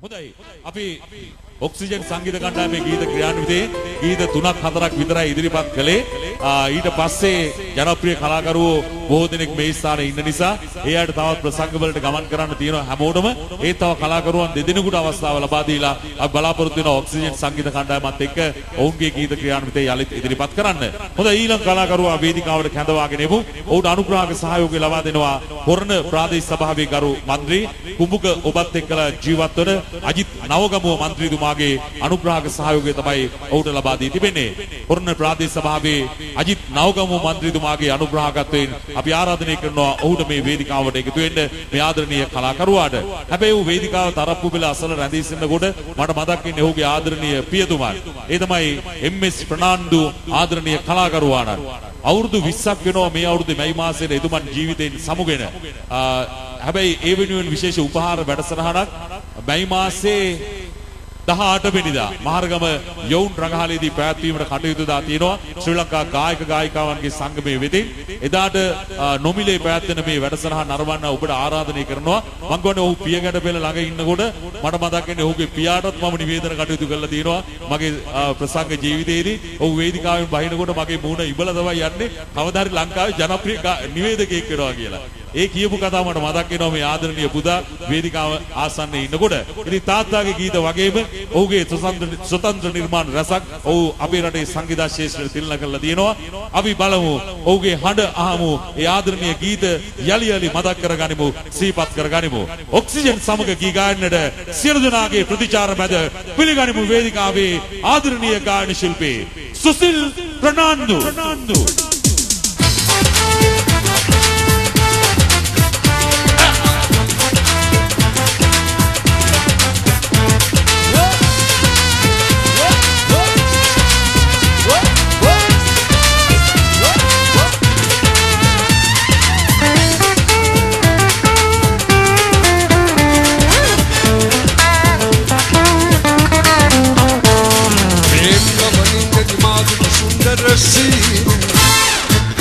හොඳයි. අපි ඔක්සිජන් සංගීත කණ්ඩායමේ ගීත ක්‍රියාන්විතයේ ගීත 3ක් 4ක් විතරයි ඉදිරිපත් කළේ. ඊට පස්සේ ජනප්‍රිය කලාකරුවෝ බොහෝ දෙනෙක් මේ ස්ථානයේ ඉන්න නිසා ඒ අයට තවත් ප්‍රසංග වලට ගමන් කරන්න තියෙනවා හැමෝටම. ඒ තව කලාකරුවන් දෙදෙනෙකුට අවස්ථාව ලබා දීලා අපි බලාපොරොත්තු වෙන ඔක්සිජන් සංගීත කණ්ඩායමත් එක්ක ඔවුන්ගේ ගීත ක්‍රියාන්විතය යලිත් ඉදිරිපත් කරන්න. හොඳයි ඊළඟ කලාකරුවා වේදිකාවට කැඳවාගෙන එමු. ඔවුන්ට අනුග්‍රහක සහයෝගය ලබා දෙනවා හොරණ ප්‍රාදේශ සභාවේ ගරු මන්ත්‍රී කුඹුක ඔබත් එක්කලා ජීවත් වන අජිත් නවගමුව මන්ත්‍රීතුමාගේ අනුග්‍රහක සහයෝගය තමයි ඔහුට ලබා දී තිබෙන්නේ. හොරණ ප්‍රාදේශ සභාවේ අජිත් නවගමුව මන්ත්‍රීතුමාගේ අනුග්‍රහකත්වයෙන් අපි ආරාධනය කරනවා ඔහුට මේ වේදිකාවට එකතු වෙන්න මේ ආදරණීය කලාකරුවාට. හැබැයි ਉਹ වේදිකාව තරප්පු පෙළ අසල රැඳී සිටිනකොට මට මතක් වෙන්නේ ඔහුගේ ආදරණීය පියතුමා. ඒ තමයි එම්.එස්. ප්‍රනාන්දු ආදරණීය කලාකරුවාණන්. අවුරුදු 20ක් වෙනවා මේ අවුරුද්දේ මැයි මාසයේ එතුමන් ජීවිතයෙන් සමුගෙන. හැබැයි ඒ වෙනුවෙන් විශේෂ උපහාර වැඩසටහනක් මැයි මාසයේ 18 වෙනිදා මහරගම යොවුන් රංගහලේදී පැවැත්වීමට කටයුතු දා තියෙනවා ශ්‍රී ලංකා ගායක ගායිකාවන්ගේ සංගමයේ වෙතින්. එදාට නොමිලේ පැවැත්වෙන මේ වැඩසටහන නරඹන්න ඔබට ආරාධනය කරනවා. මම කියන්නේ ඔහු පියගැට පෙළ ළඟ ඉන්නකොට මට මතක් වෙන්නේ ඔහුගේ පියාටත් මම නිවේදන කටයුතු කරලා තියෙනවා මගේ ප්‍රසංග ජීවිතයේදී. ඔහු වේදිකාවෙන් බහිනකොට මගේ මූණ ඉබලා තමයි යන්නේ කවදා හරි ලංකාවේ ජනප්‍රිය නිවේදකයෙක් වෙනවා කියලා. ඒ කියපු කතාව මට මතක් වෙනවා මේ ආදරණීය පුතා වේදිකාව ආසන්නයේ ඉන්නකොට. ඉතින් තාත්තාගේ ගීත වගේම ඔහුගේ ස්වතන්ත්‍ර නිර්මාණ රසක් ඔහු අපේ රටේ සංගීත ශාස්ත්‍රයේ තිලන කරලා තියෙනවා. අපි බලමු ඔහුගේ හඬ අහමු. ඒ ආදරණීය ගීත යලි යලි මතක් කරගනිමු, සිහිපත් කරගනිමු. ඔක්සිජන් සමග ගී ගායනට සියලු දෙනාගේ ප්‍රතිචාර මැද පිළිගනිමු වේදිකාවේ ආදරණීය ගායන ශිල්පී සුසිල් ප්‍රනාන්දු.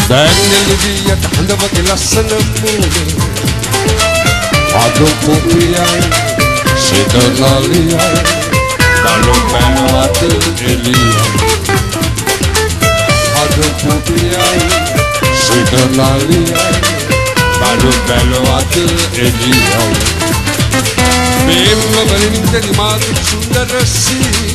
දැන්නෙලියට හඳවගේ ලස්සන මූලේ අදෝ පුපියයි සිතනලියයි බලු පැනවත එළියයි අදෝ පුපියයි සිතනලියයි බලු පැනවත එළියයි මේම වලින්ද නිමාතු සුන්දර සී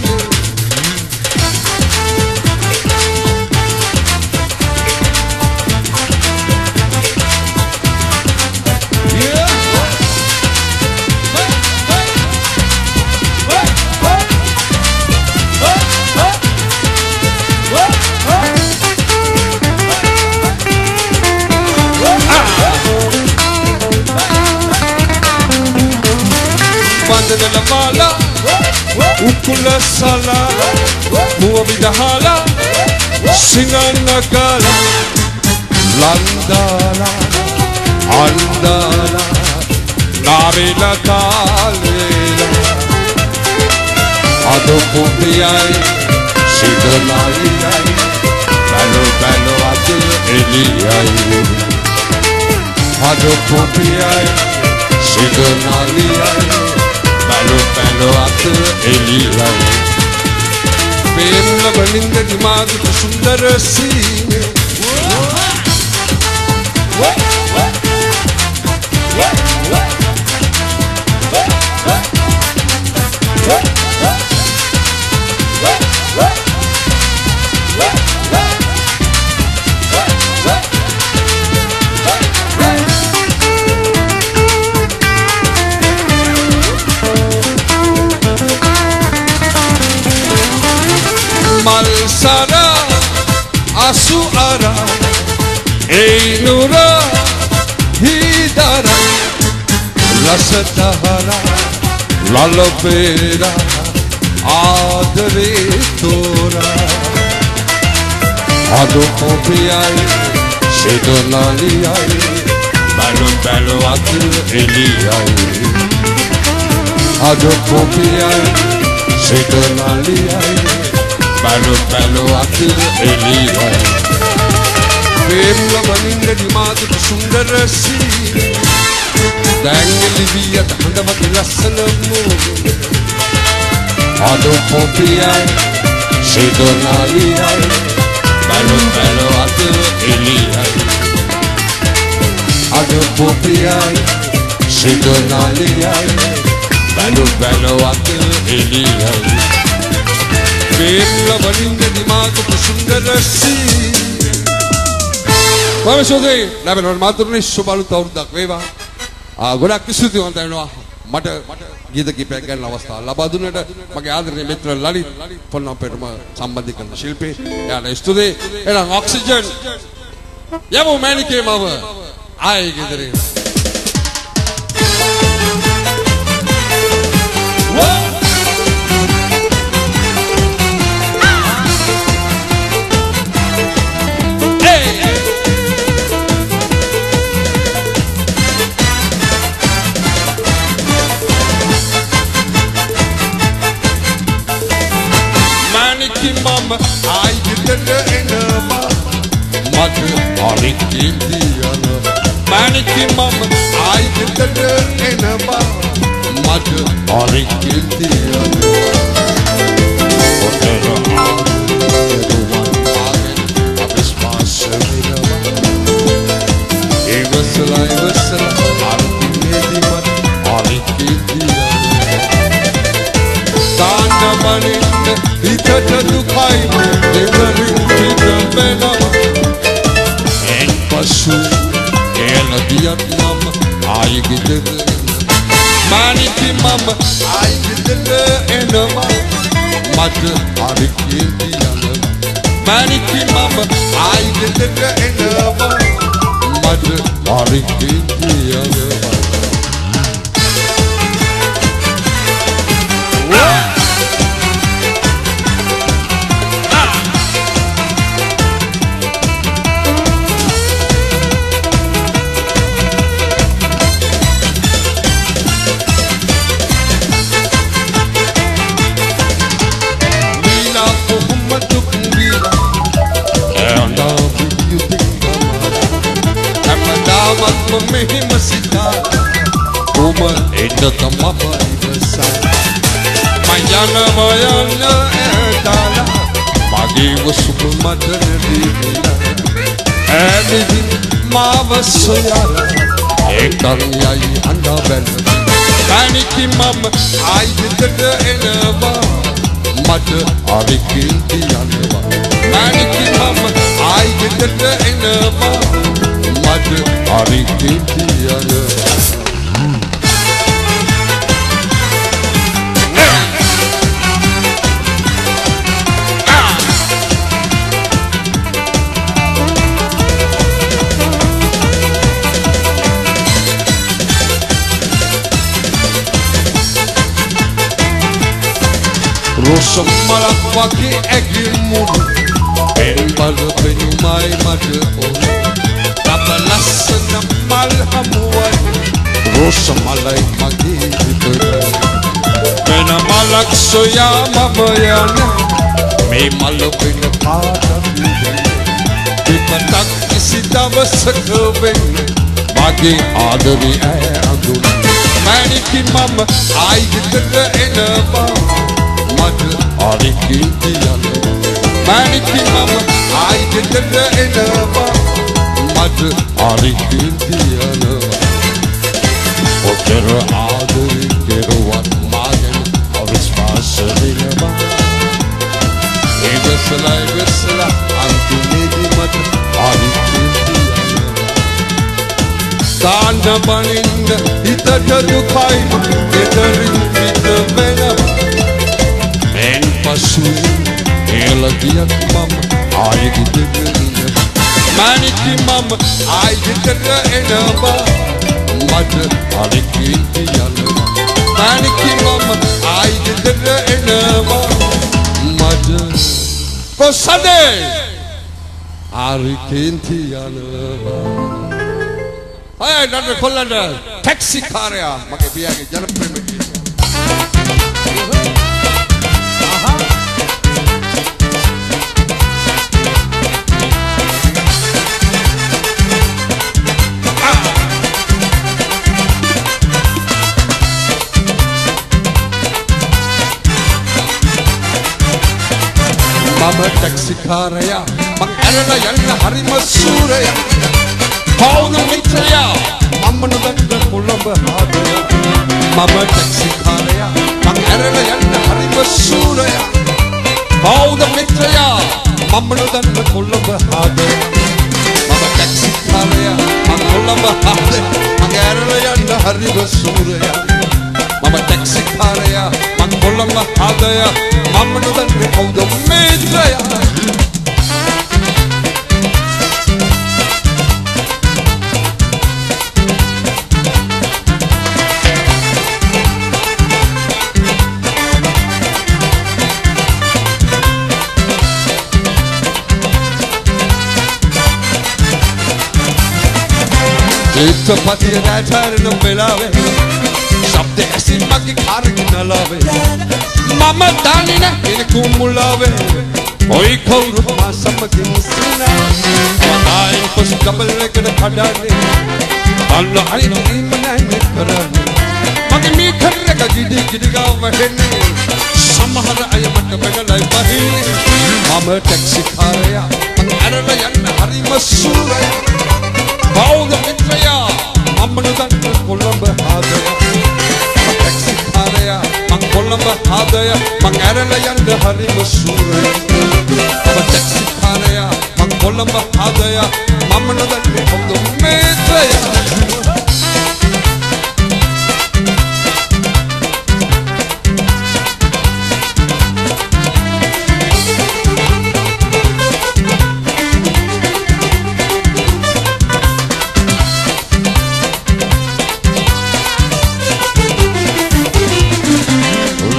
Mala, ukula sala, muavidahala, singanagala, landala, andala, navila kalela, ado pupiyai, sidanaliyai, balo balo adu eliyai, ado pupiyai, sidanaliyai. Pelo at eliyai Premla balinda dimag sundara sine Malsara asu ara einura hidara lasatahara lalapera adare tora ado popiyai sedonaliyai balu balu at eliyai ado popiyai sedonaliyai Palo palo at eliyai Premla balinda dimadu sundara sine දැන් එළිවියට හඳවගේ ලස්සන මූණ Ado popiai Sidonaliai Belo belo atu eliai Ado popiai Sidonaliai Belo belo atu eliai Bella valinga dimago ko sundar si Mama sodai ලැබෙනවා මාතුරුනේ සුබලු තවුරුද්දක් වේවා ගොඩක් ස්තුතිවන්ත වෙනවා මට ගීත කීපයක් ගන්න අවස්ථාව ලබා දුන්නට මගේ ආදරණීය මිත්‍ර ලලිත් පොන්නම්පේටම සම්බන්ධීකරණ ශිල්පී එයාට ස්තුතියි එහෙනම් ඔක්සිජන් යමු මැනිකේ මම ආයේ ගෙදරින් Mama, I didn't know Mother, Ari Indiana Maniki Mama, I didn't know Mother, Ari Indiana Whatever I was passing It was Ari Indiana Tanda Maninda Itata dukai Devarin kita benama En pasu Ela diat mama Ay gidele Maniki mama Ay gidele enama Mata arik indiana Maniki mama Ay gidele enama Mata arik indiana Mehi masita Uma eda tamapa ibasa Mayana etala Magi wasuku madanadina Emidi mavasoyara Ekang yai anda bela Maniki mama aydidada enava Mada arikinti yanava Maniki mama aydidada enava Mada arikinti yanava Rosa malak waki egin mudu Ben balu penyumai madu Tabalas na malhamuan Rosa malay magi bitoy Bena malak soya mamayana May malu pinakata bidan Bipatak isitawa sa kabin Bagi adari ay agun Maniki mama ay gitara enaba Mada arikinti yanava Maniki mama aydidada enava Mada arikinti yanava Otera adari keruvat magen avisvasarinava Egasala antunedi mada arikinti yanava Tanda baninda itata dukai Edarin kita venava En pasu ela diat mama ay gidegina Maniki mama ay gidega enaba Mada arikinti yanava Maniki mama ay gidega enaba Mada Kosade arikinti yanava Ay nanda kollanda taxi karya mage biyage janapremi මම taxi කාරයා මං ඇරලා යන්න හරිම සූරයා කවුද මිත්‍රයා මම නොදන්න කොළඹ හදයා මම ටැක්සි කාරයා මං ඇරලා යන්න හරිම සූරයා කවුද මිත්‍රයා මම නොදන්න කොළඹ හදයා මම ටැක්සි කාරයා මං කොළඹ හදයා මං ඇරලා යන්න හරිම සූරයා මම ටැක්සි කාරයා මං කොළඹ හදයා මම නොදන්න කවුද මිත්‍රයා चित्रपति राठौर मिलावे शब्द ऐसी मगी खारगी न लावे मामा दानी न इनको मुलावे कोई खौर मा समगी मुसना वनाई कुछ डबल लेकर खड़ा ने अल्लाह हरी नी मनाने कराने मगी मी खर्रे का गिडी गिडी का वहने समहर आय मत बन लाई बही मामा टैक्सी खारया अरे यन्न हरी मसूरया कौद मित्रया मम्मनु दन्न कोलंब हादया टैक्सी खारया मं कोलंब हादया मं एरला यन्न हरि मसूरया टैक्सी खारया मं कोलंब हादया मम्मनु दन्न कौद मित्रया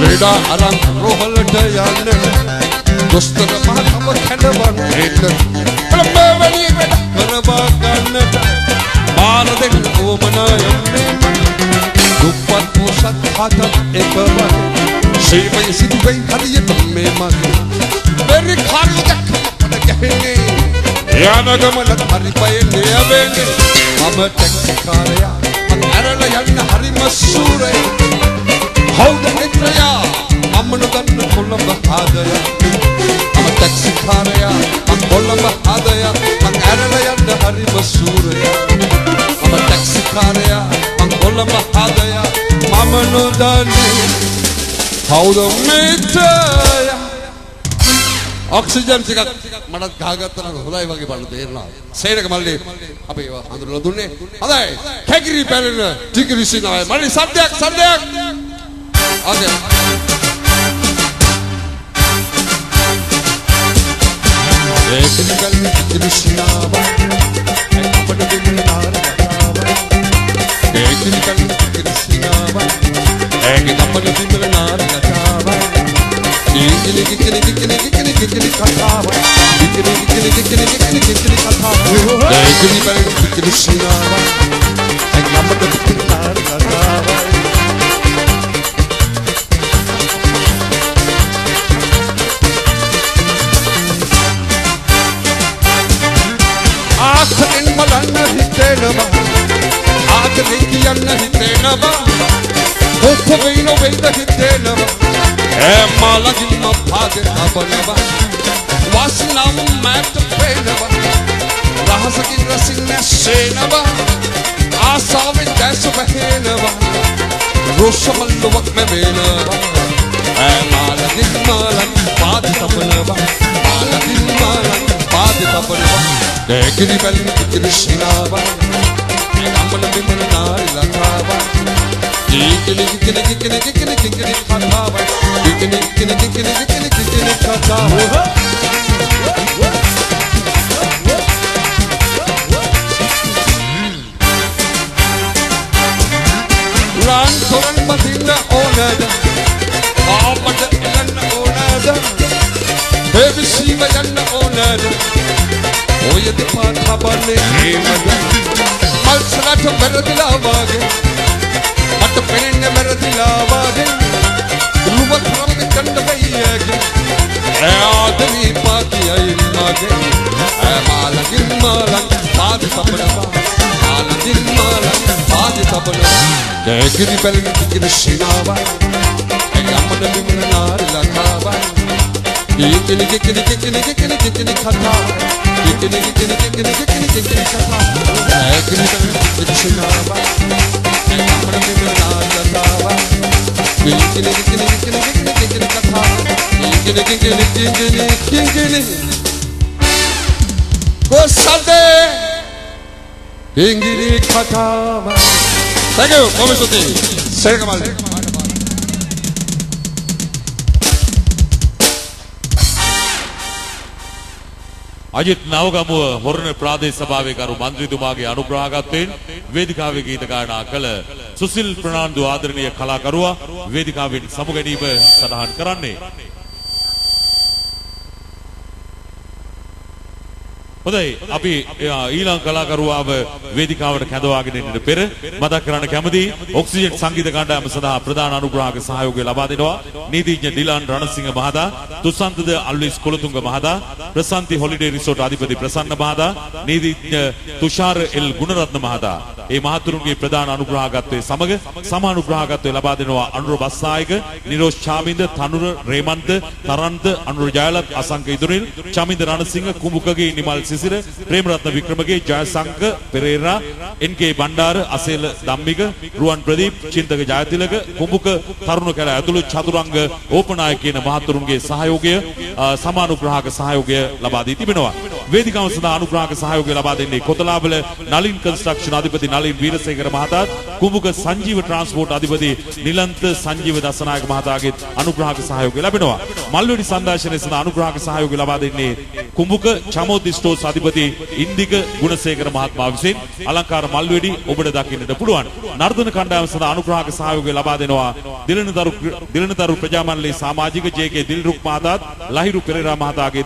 लेडा अरंग रोहल डयाने दोस्तर महकम खलवन हेट प्रबवली करवा करने मार दे ओ मनायने दुपट पोषक खाता एक बार सेवई सिद्धि गई हरियत में मांगे मेरी खाली तक पड़ गए याना गमल हरि पाए ले आवेंगे हम टैक्सी खारया अरल यन्न हरि मसूरे हौद मित्रया मम्मनु दन्न कोलंब हादया हम टैक्सी खारया हम कोलंब हादया हम एरला यन्न हरि मसूरया हम टैक्सी खारया हम कोलंब हादया मम्मनु दन्न हौद मित्रया ऑक्सीजन ටිකක් මටත් ගහගත්තා නම් හොඳයි වගේ බලන්න තේරෙනවා සේරක මල්ලි අපි ඒවා හඳුනලා දුන්නේ හොඳයි කැකිරි පැලෙන ටිකිරි සිනාය මල්ලි සද්දයක් Okay. Eknikal Krishnava, ekapad bimnar gatava. Eknikal Krishnava, ekapad bimnar gatava. Kikili katava, kikili katava. Eknikal Krishnava, ekapad bimnar gatava. आखिर मलन हिते नबा आखिर कियन हिते नबा उठ गईनो वेद हिते नबा ए माला जिम भागे नबा वासनाम मैट पे नबा रहस की रसिन से नबा आसावे जैस बहे नबा रोशमल वक्त में बेनबा ए माला जिम बाद तपनबा माला जिम बाद तपनबा Ekini bel Krishnava, Ekapad bimnar gatava. Kikili katava, kikili katava. Ran thoran madinna onada, aapad ilanna onada, baby shiva yanna onada. ओये Dipan खबरने हेमद मलसलाट मेरे दिलावागे मत पेने मेरे दिलावागे रुवत रंग चंद गईगे ए आदमी पाकी आई मागे ए मालगिन मालग बाद सपनवा मालगिन मालग बाद सपनवा देखिनी बेल कृष्णावा ए अमन बिमनार लखावा Kikili Thank you, Thomas Suti. Saya kembali. Ajith Nawagamuwa Horana ප්‍රාදේශ සභාවේ කරු මන්ත්‍රීතුමාගේ අනුග්‍රහකත්වයෙන් වේදිකාවේ ගීත ගායනා කළ සුසිල් ප්‍රනාන්දු ආදරණීය කලාකරුවා වේදිකාවෙන් සමු ගැනීම සටහන් කරන්නේ. හොඳයි අපි ඊළඟ කලාකරුවාව වේදිකාවට කැඳවාගෙන එන්නට පෙර මතක් කරන්න කැමති ඔක්සිජන් සංගීත කණ්ඩායම සඳහා ප්‍රධාන අනුග්‍රාහක සහයෝගය ලබා දෙනවා නීතිඥ ඩිලාන් රණසිංහ මහතා, තුසන්තද අල්විස් කුලතුංග මහතා, ප්‍රසන්ති හොලිඩේ රිසෝට් අධිපති ප්‍රසන්න මහතා, නීතිඥ තුෂාර එල් ගුණරත්න මහතා. ඒ මහතුරුන්ගේ ප්‍රධාන අනුග්‍රාහකත්වයේ සමග සමානුග්‍රාහකත්වය ලබා දෙනවා අනුර බස්සායක, නිරෝෂ් චාමින්ද, තනුර රේමන්ත, තරන්ත, අනුර ජයලත්, අසංක ඉදුනිල්, චමින්ද රණසිංහ, කුඹුකගේ නිමල් සිසිර, ප්‍රේමරත්න වික්‍රමගේ, ජයසංක පෙරේරා, එන්.කේ. බණ්ඩාර, අසේල ධම්මික, රුවන් ප්‍රදීප්, චින්තක ජයතිලක, කුඹුක තරුණ කැල ඇතුළු චතුරංග ඕපනායක කියන මහතුරුන්ගේ සහයෝගය සමානුග්‍රාහක සහයෝගය ලබා දී තිබෙනවා. වේදිකාව සඳහා අනුග්‍රාහක සහයෝගය ලබා දෙන්නේ කොතලාවල නලින් කන්ස්ට්‍රක්ෂන් අධිපති නලින් වීරසේකර මහතාත්, කුඹුක සංජීව ට්‍රාන්ස්පෝර්ට් අධිපති නිලන්ත සංජීව දසනායක මහතාගේ අනුග්‍රාහක සහයෝගය ලැබෙනවා. මල්වැඩි සංදර්ශනයේ සඳහා අනුග්‍රාහක සහයෝගය ලබා දෙන්නේ කුඹුක චමෝදි ස්ටෝර්ස් අධිපති ඉන්දික ගුණසේකර මහත්මයා විසින්. අලංකාර මල්වැඩි ඔබට දකින්නට පුළුවන්. නර්තන කණ්ඩායම සඳහා අනුග්‍රාහක සහයෝගය ලබා දෙනවා දිලනතරු ප්‍රජාමණ්ඩලයේ සමාජික ජේ.කේ. දිල්රුක් මහතාත්, ලහිරු පෙරේරා මහතාගේ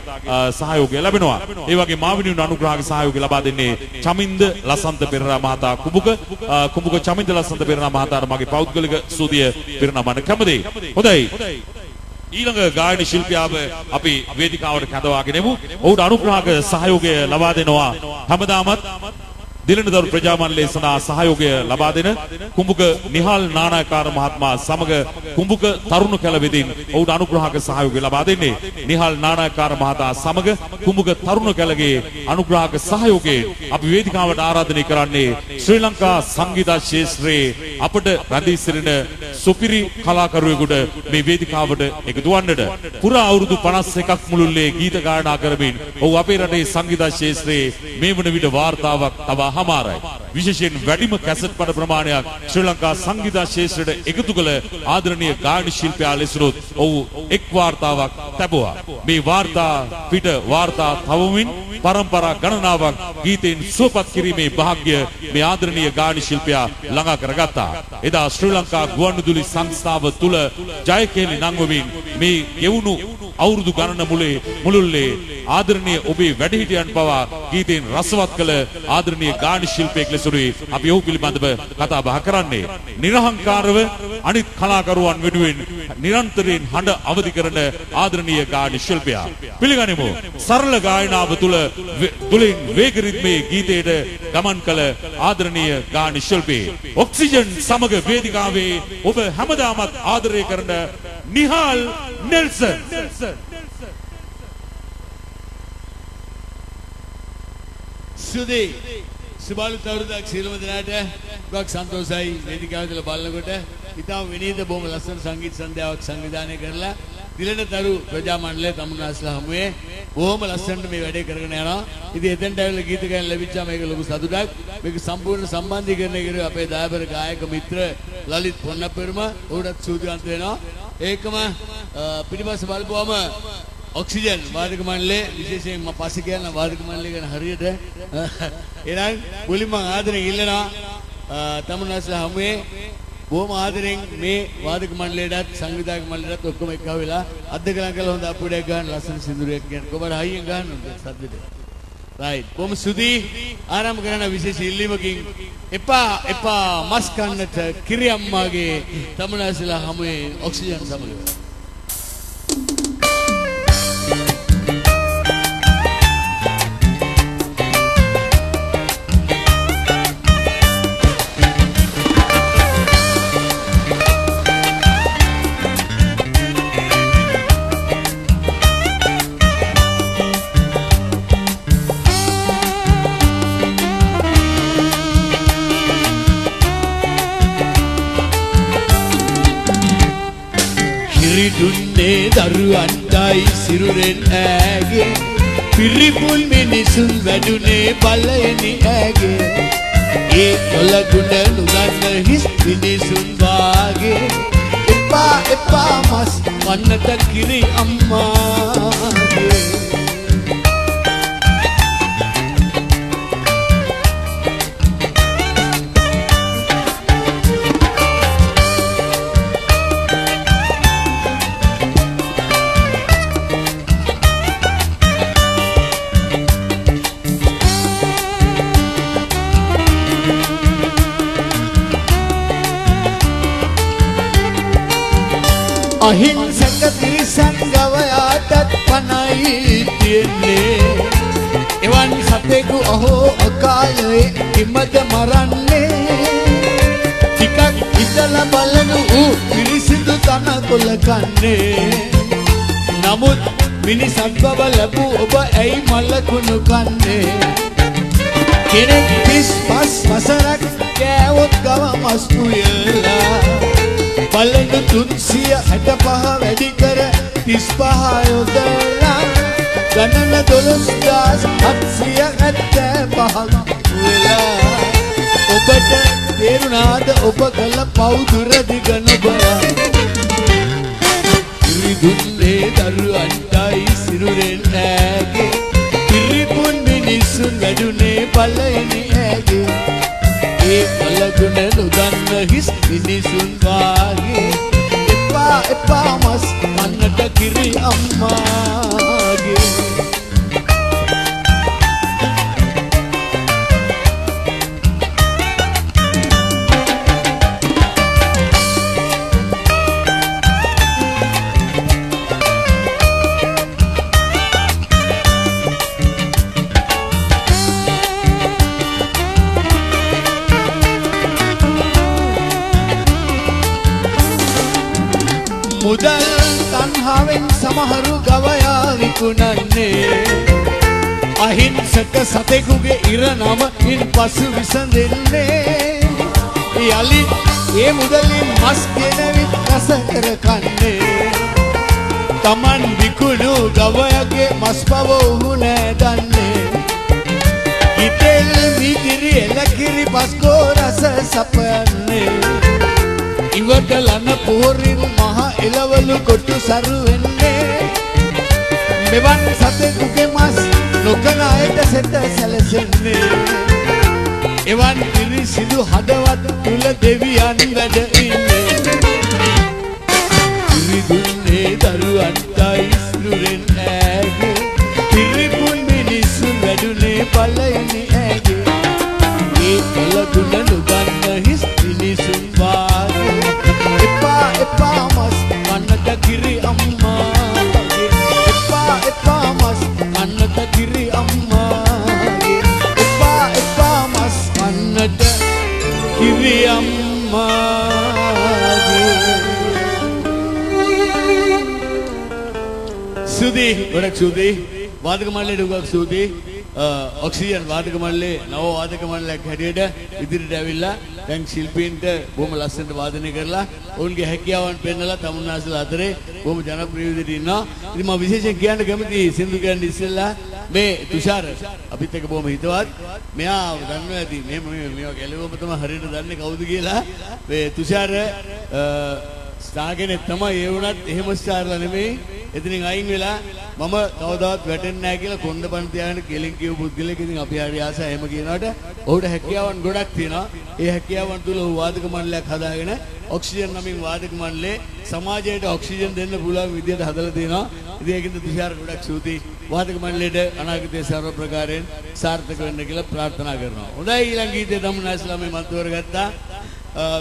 සහයෝගය ලැබෙනවා. ඒ වගේ මාවිනියුන් අනුග්‍රාහක සහයෝගය ලබා දෙන්නේ චමින්ද ලසන්ත පෙරේරා මහතා කුඹුක චමින්ද ලසන්ත පෙරේරා මහතාට මගේ පෞද්ගලික සූදිය පිරිනමන්න කැමතියි. හොඳයි. ඊළඟ ගායන ශිල්පියාව අපි වේදිකාවට කැඳවාගෙන එමු. ඔහුට අනුග්‍රාහක සහයෝගය ලබා දෙනවා හැමදාමත් දිලනදරු ප්‍රජාමණ්ඩලයේ සඳහා සහයෝගය ලබා දෙන කුඹුක නිහාල් නානායකාර මහත්මයා සමග කුඹුක තරුණ කැල වෙදින් ඔහුට අනුග්‍රාහක සහයෝගය ලබා දෙන්නේ නිහාල් නානායකාර මහතා සමග කුඹුක තරුණ කැලගේ අනුග්‍රාහක සහයෝගයෙන් අපි වේදිකාවට ආරාධනය කරන්නේ ශ්‍රී ලංකා සංගීත ශාස්ත්‍රයේ අපට රැඳී සිටින සුපිරි කලාකරුවෙකුට මේ වේදිකාවට එකතු වන්නට. පුරා අවුරුදු 51ක් මුළුල්ලේ ගීත ගායනා කරමින් ඔහු අපේ රටේ සංගීත ශාස්ත්‍රයේ මේ වන විට වාර්තාවක් තබා හමාරයි. විශේෂයෙන් වැඩිම කැසට් පට ප්‍රමාණයක් ශ්‍රී ලංකා සංගීත ශාස්ත්‍රයට එකතු කළ ආදරණීය ගායන ශිල්පියා ලෙසනොත් ඔහු එක් වාර්තාවක් තැබුවා. මේ වාර්තා පිට වාර්තා තවමින් පරම්පරා ගණනාවක් ගීතෙන් සුවපත් කිරීමේ වාග්ය මේ ආදරණීය ගායන ශිල්පියා ළඟා කරගත්තා. එදා ශ්‍රී ලංකා ගුවන්විදුලි සංස්ථාව තුල ජයකේලි නංවමින් මේ ගෙවුණු අවුරුදු ගණන මුළුල්ලේ ආදරණීය ඔබේ වැඩිහිටියන් පවා ගීතෙන් රසවත් කළ ආදරණීය ගායන ශිල්පියෙක් ලෙසුයි අපි ඔහු පිළිබඳව කතා බහ කරන්නේ. නිර්හංකාරව අනිත් කලාකරුවන් වෙනුවෙන් නිරන්තරයෙන් හඬ අවදි කරන ආදරණීය ගායන ශිල්පියා. පිළිගනිමු සරල ගායනාව තුලින් වේග රිද්මේ ගීතයට ගමන් කළ ආදරණීය ගායන ශිල්පී ඔක්සිජන් සමග වේදිකාවේ ඔබ හැමදාමත් ආදරය කරන නිහාල් නෙල්සන්. සුදී සුබාලු තවරුදක් සියලුම දෙනාට ගොඩක් සන්තෝෂයි වේදිකාව තුළ බලනකොට. ඉතාම විනීත බොහොම ලස්සන සංගීත සන්ධ්‍යාවක් සංවිධානය කරලා දිලනතරු ප්‍රජාමණ්ඩලයේ තමුන්නාස්ලා හමුවේ බොහොම ලස්සනට මේ වැඩේ කරගෙන යනවා. ඉතින් එතෙන්ට ඇවිල්ලා ගීත ගායන ලැබිච්චා මේක ලොකු සතුටක්. මේක සම්පූර්ණ සම්බන්ධීකරණය කරේ අපේ දායබර ගායක මිත්‍ර ලලිත් පොන්නපෙරුම. උඩත් සූදානම් වෙනවා. ඒකම පිටිපස්ස බලපුවම ඔක්සිජන් වාදක මණ්ඩලයේ විශේෂයෙන් මම පස්සේ කියන වාදක මණ්ඩලය ගැන හරියට එනම් මුලින්ම ආදරෙන් ඉල්ලනවා තමුන්නාස්ලා හමුවේ බොහොම ආදරෙන් මේ වාදක මණ්ඩලයටත් සංවිධායක මණ්ඩලයටත් ඔක්කොම එක්ව වෙලා අද්දකලම් කරලා හොඳ අපුඩයක් ගන්න ලස්සන සින්දුරයක් කියන කොබර හයියෙන් ගන්න ඕනේ සද්දෙට. රයිට්. කොහොම සුදී ආරම්භ කරන විශේෂ ඉල්ලීමකින් එපා මස් කන්නට කිරි අම්මාගේ තමුන්නාස්ලා හමුවේ ඔක්සිජන් සමග පිරිදුන්නේ දරුවන්ටයි සිරුරෙන් ඈගේ පිරිපුල් මිනිසුන් වැඩුනේ බලයනි ඈගේ ඒ කොළගුණ නුගන්න හිස් මිනිසුන් වාගේ එපා එපා මස් වන්නට කිරි අම්මාගේ අහිංසක තිරිසන් ගවයාටත් පනයි තියෙන්නේ එවන් සතෙකු අහෝ අකාලේ කිමද මරන්නේ ටිකක් ඉතලා බලනු ඌ පිරිසිදු තනකොළ කන්නේ නමුත් මිනිසත් බව ලැබූ ඔබ ඇයි මලකුණු කන්නේ කෙනෙක් 35 වසරක් කෑවොත් ගව මස් කුයලා බලන්න 365 වැඩි කර 35 යොදලා ගණන 12775ක් වෙලා ඔබට තේරුණාද ඔබ කළ පව් දුර දිග නොබලා පිරිදුන්නේ දරුවන්ටයි සිරුරෙන් ඈගේ පිරිපුන් මිනිසුන් වැඩුනේ බලයනි ඈගේ ඒ කලගුණ නොදන්න හිස් මිනිසුන් වාගේ එපා එපා මස් කන්නට කිරි අම්මාගේ මුදල් තණ්හාවෙන් සමහරු ගවයා විකුණන්නේ අහිංසක සතෙකුගේ ඉරණම ඉන් පසු විසඳෙන්නේ යලි ඒ මුදලින් මස් ගෙනවිත් රස කර කන්නේ Taman විකුණු ගවයාගේ මස් පව උහු නෑ දන්නේ ඉතෙල් මිදිරි එලකිරි පස්කෝ රස සපයන්නේ ඉවට ලන පෝරින් මහ එළවලු කොටු සරු වෙන්නේ මෙවන් සතෙකුගේ මස් නොකන අයට සෙත සැලසෙන්නේ එවන් පිරිසිදු හදවත් තුල දෙවියන් වැඩ ඉන්නේ පිරිදුන්නේ දරුවන්ටයි සිරුරෙන් ඈගේ පිරිපුන් මිනිසුන් වැඩුනේ බලයනි ඈගේ ඒ කලගුණ නුගන්න හිස් මිනිසුන් වාගේ එපා එපා මස් කන්නට කිරි අම්මාගේ එපා එපා මස් කන්නට කිරි අම්මාගේ එපා එපා මස් කන්නට කිරි අම්මාගේ සුදී ගොඩක් සුදී වාදක මණ්ඩලයට උගක් සුදී ඔක්සිජන් වාදක මණ්ඩලේ නව වාදක මණ්ඩලයක් හැටියට ඉදිරියට ඇවිල්ලා දැන් ශිල්පීන්ට බොහොම ලස්සනට වාදනය කරලා ඔවුන්ගේ හැකියාවන් පෙන්නලා තමුන්නාසලා අතරේ බොහොම ජනප්‍රිය විදිහට ඉන්නවා. ඉතින් මම විශේෂයෙන් කියන්න කැමතියි සින්දු කියන්න ඉස්සෙල්ලා මේ තුෂාර අපිත් එක්ක බොහොම හිතවත්. මෙයා දන්නවා ඇති මේවා ගැලුවම තමයි හරියට දන්නේ කවුද කියලා. මේ තුෂාර ස්ථාගෙනේ තමයි ඒ වුණත් එහෙම ස්ථාරලා නෙමෙයි. එතනින් අයින් වෙලා මම කවදාවත් වැටෙන්නේ නැහැ කියලා කොණ්ඩපන් තියාගෙන කෙලින් කියපු පුද්ගලෙක්. ඉතින් අපි හරි ආසයි එහෙම කියනකොට ඔහුට හැකියාවන් ගොඩක් තියෙනවා. ඒ හැකියාවන් තුල ඔහු වාදක මණ්ඩලයක් හදාගෙන ඔක්සිජන් නමින් වාදක මණ්ඩලේ සමාජයට ඔක්සිජන් දෙන්න පුළුවන් විදියට හදලා තියෙනවා. ඉතින් ඒකින්ද තුෂාර ගොඩක් ස්තුතියි. වාදක මණ්ඩලයට අනාගතයේ සර්ව ප්‍රකාරයෙන් සාර්ථක වෙන්න කියලා ප්‍රාර්ථනා කරනවා. හොඳයි ඊළඟ ගීතය තමුන්නාස්ලා මේ මන් තෝරගත්තා.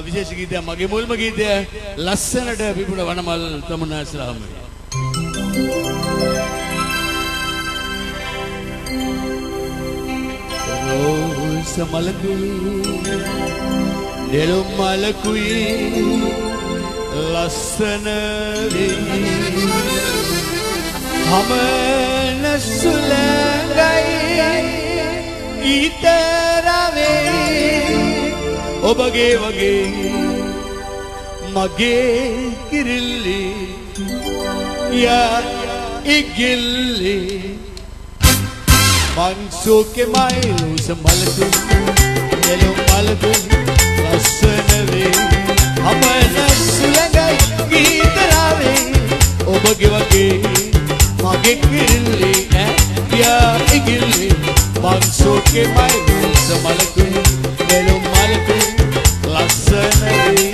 විශේෂ ගීතයක් මගේ මුල්ම ගීතය ලස්සනට පිපුණ වනමල් තමුන්නාස්ලා හම්බුනේ. රෝස මලකුයි නෙළුම් මලකුයි ලස්සන වෙයි හමන සුලංගයි ඊතරවේ ඔබගේ වගේ මගේ කිරිල්ලි ya igilli mansuke mailu samalatu melu malatu lassana ve amana sulagai geetarawe obage wage mage kirli ya igilli mansuke mailu samalatu melu malatu lassana ve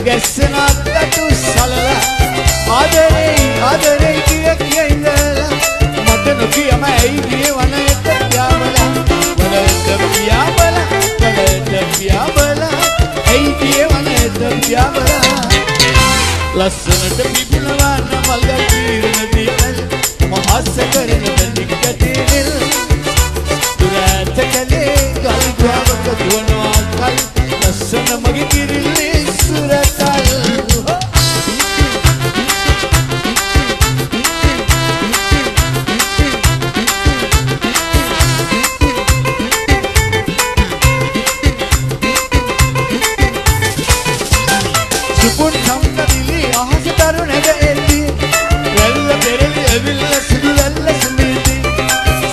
Gassana tatu salala adare kiya kiya indala mata nokiyama ei diye wanayata pyamala ei diye wanayata pyamala lassanata bibulawana malgal kirna diyal mahasakarana dikkatil durata kale gal gwavaka duwanwa kal lassana mage kirille suratal supun thamka dili ahas tarunega elli wella pereli evilla sidulalla sumiti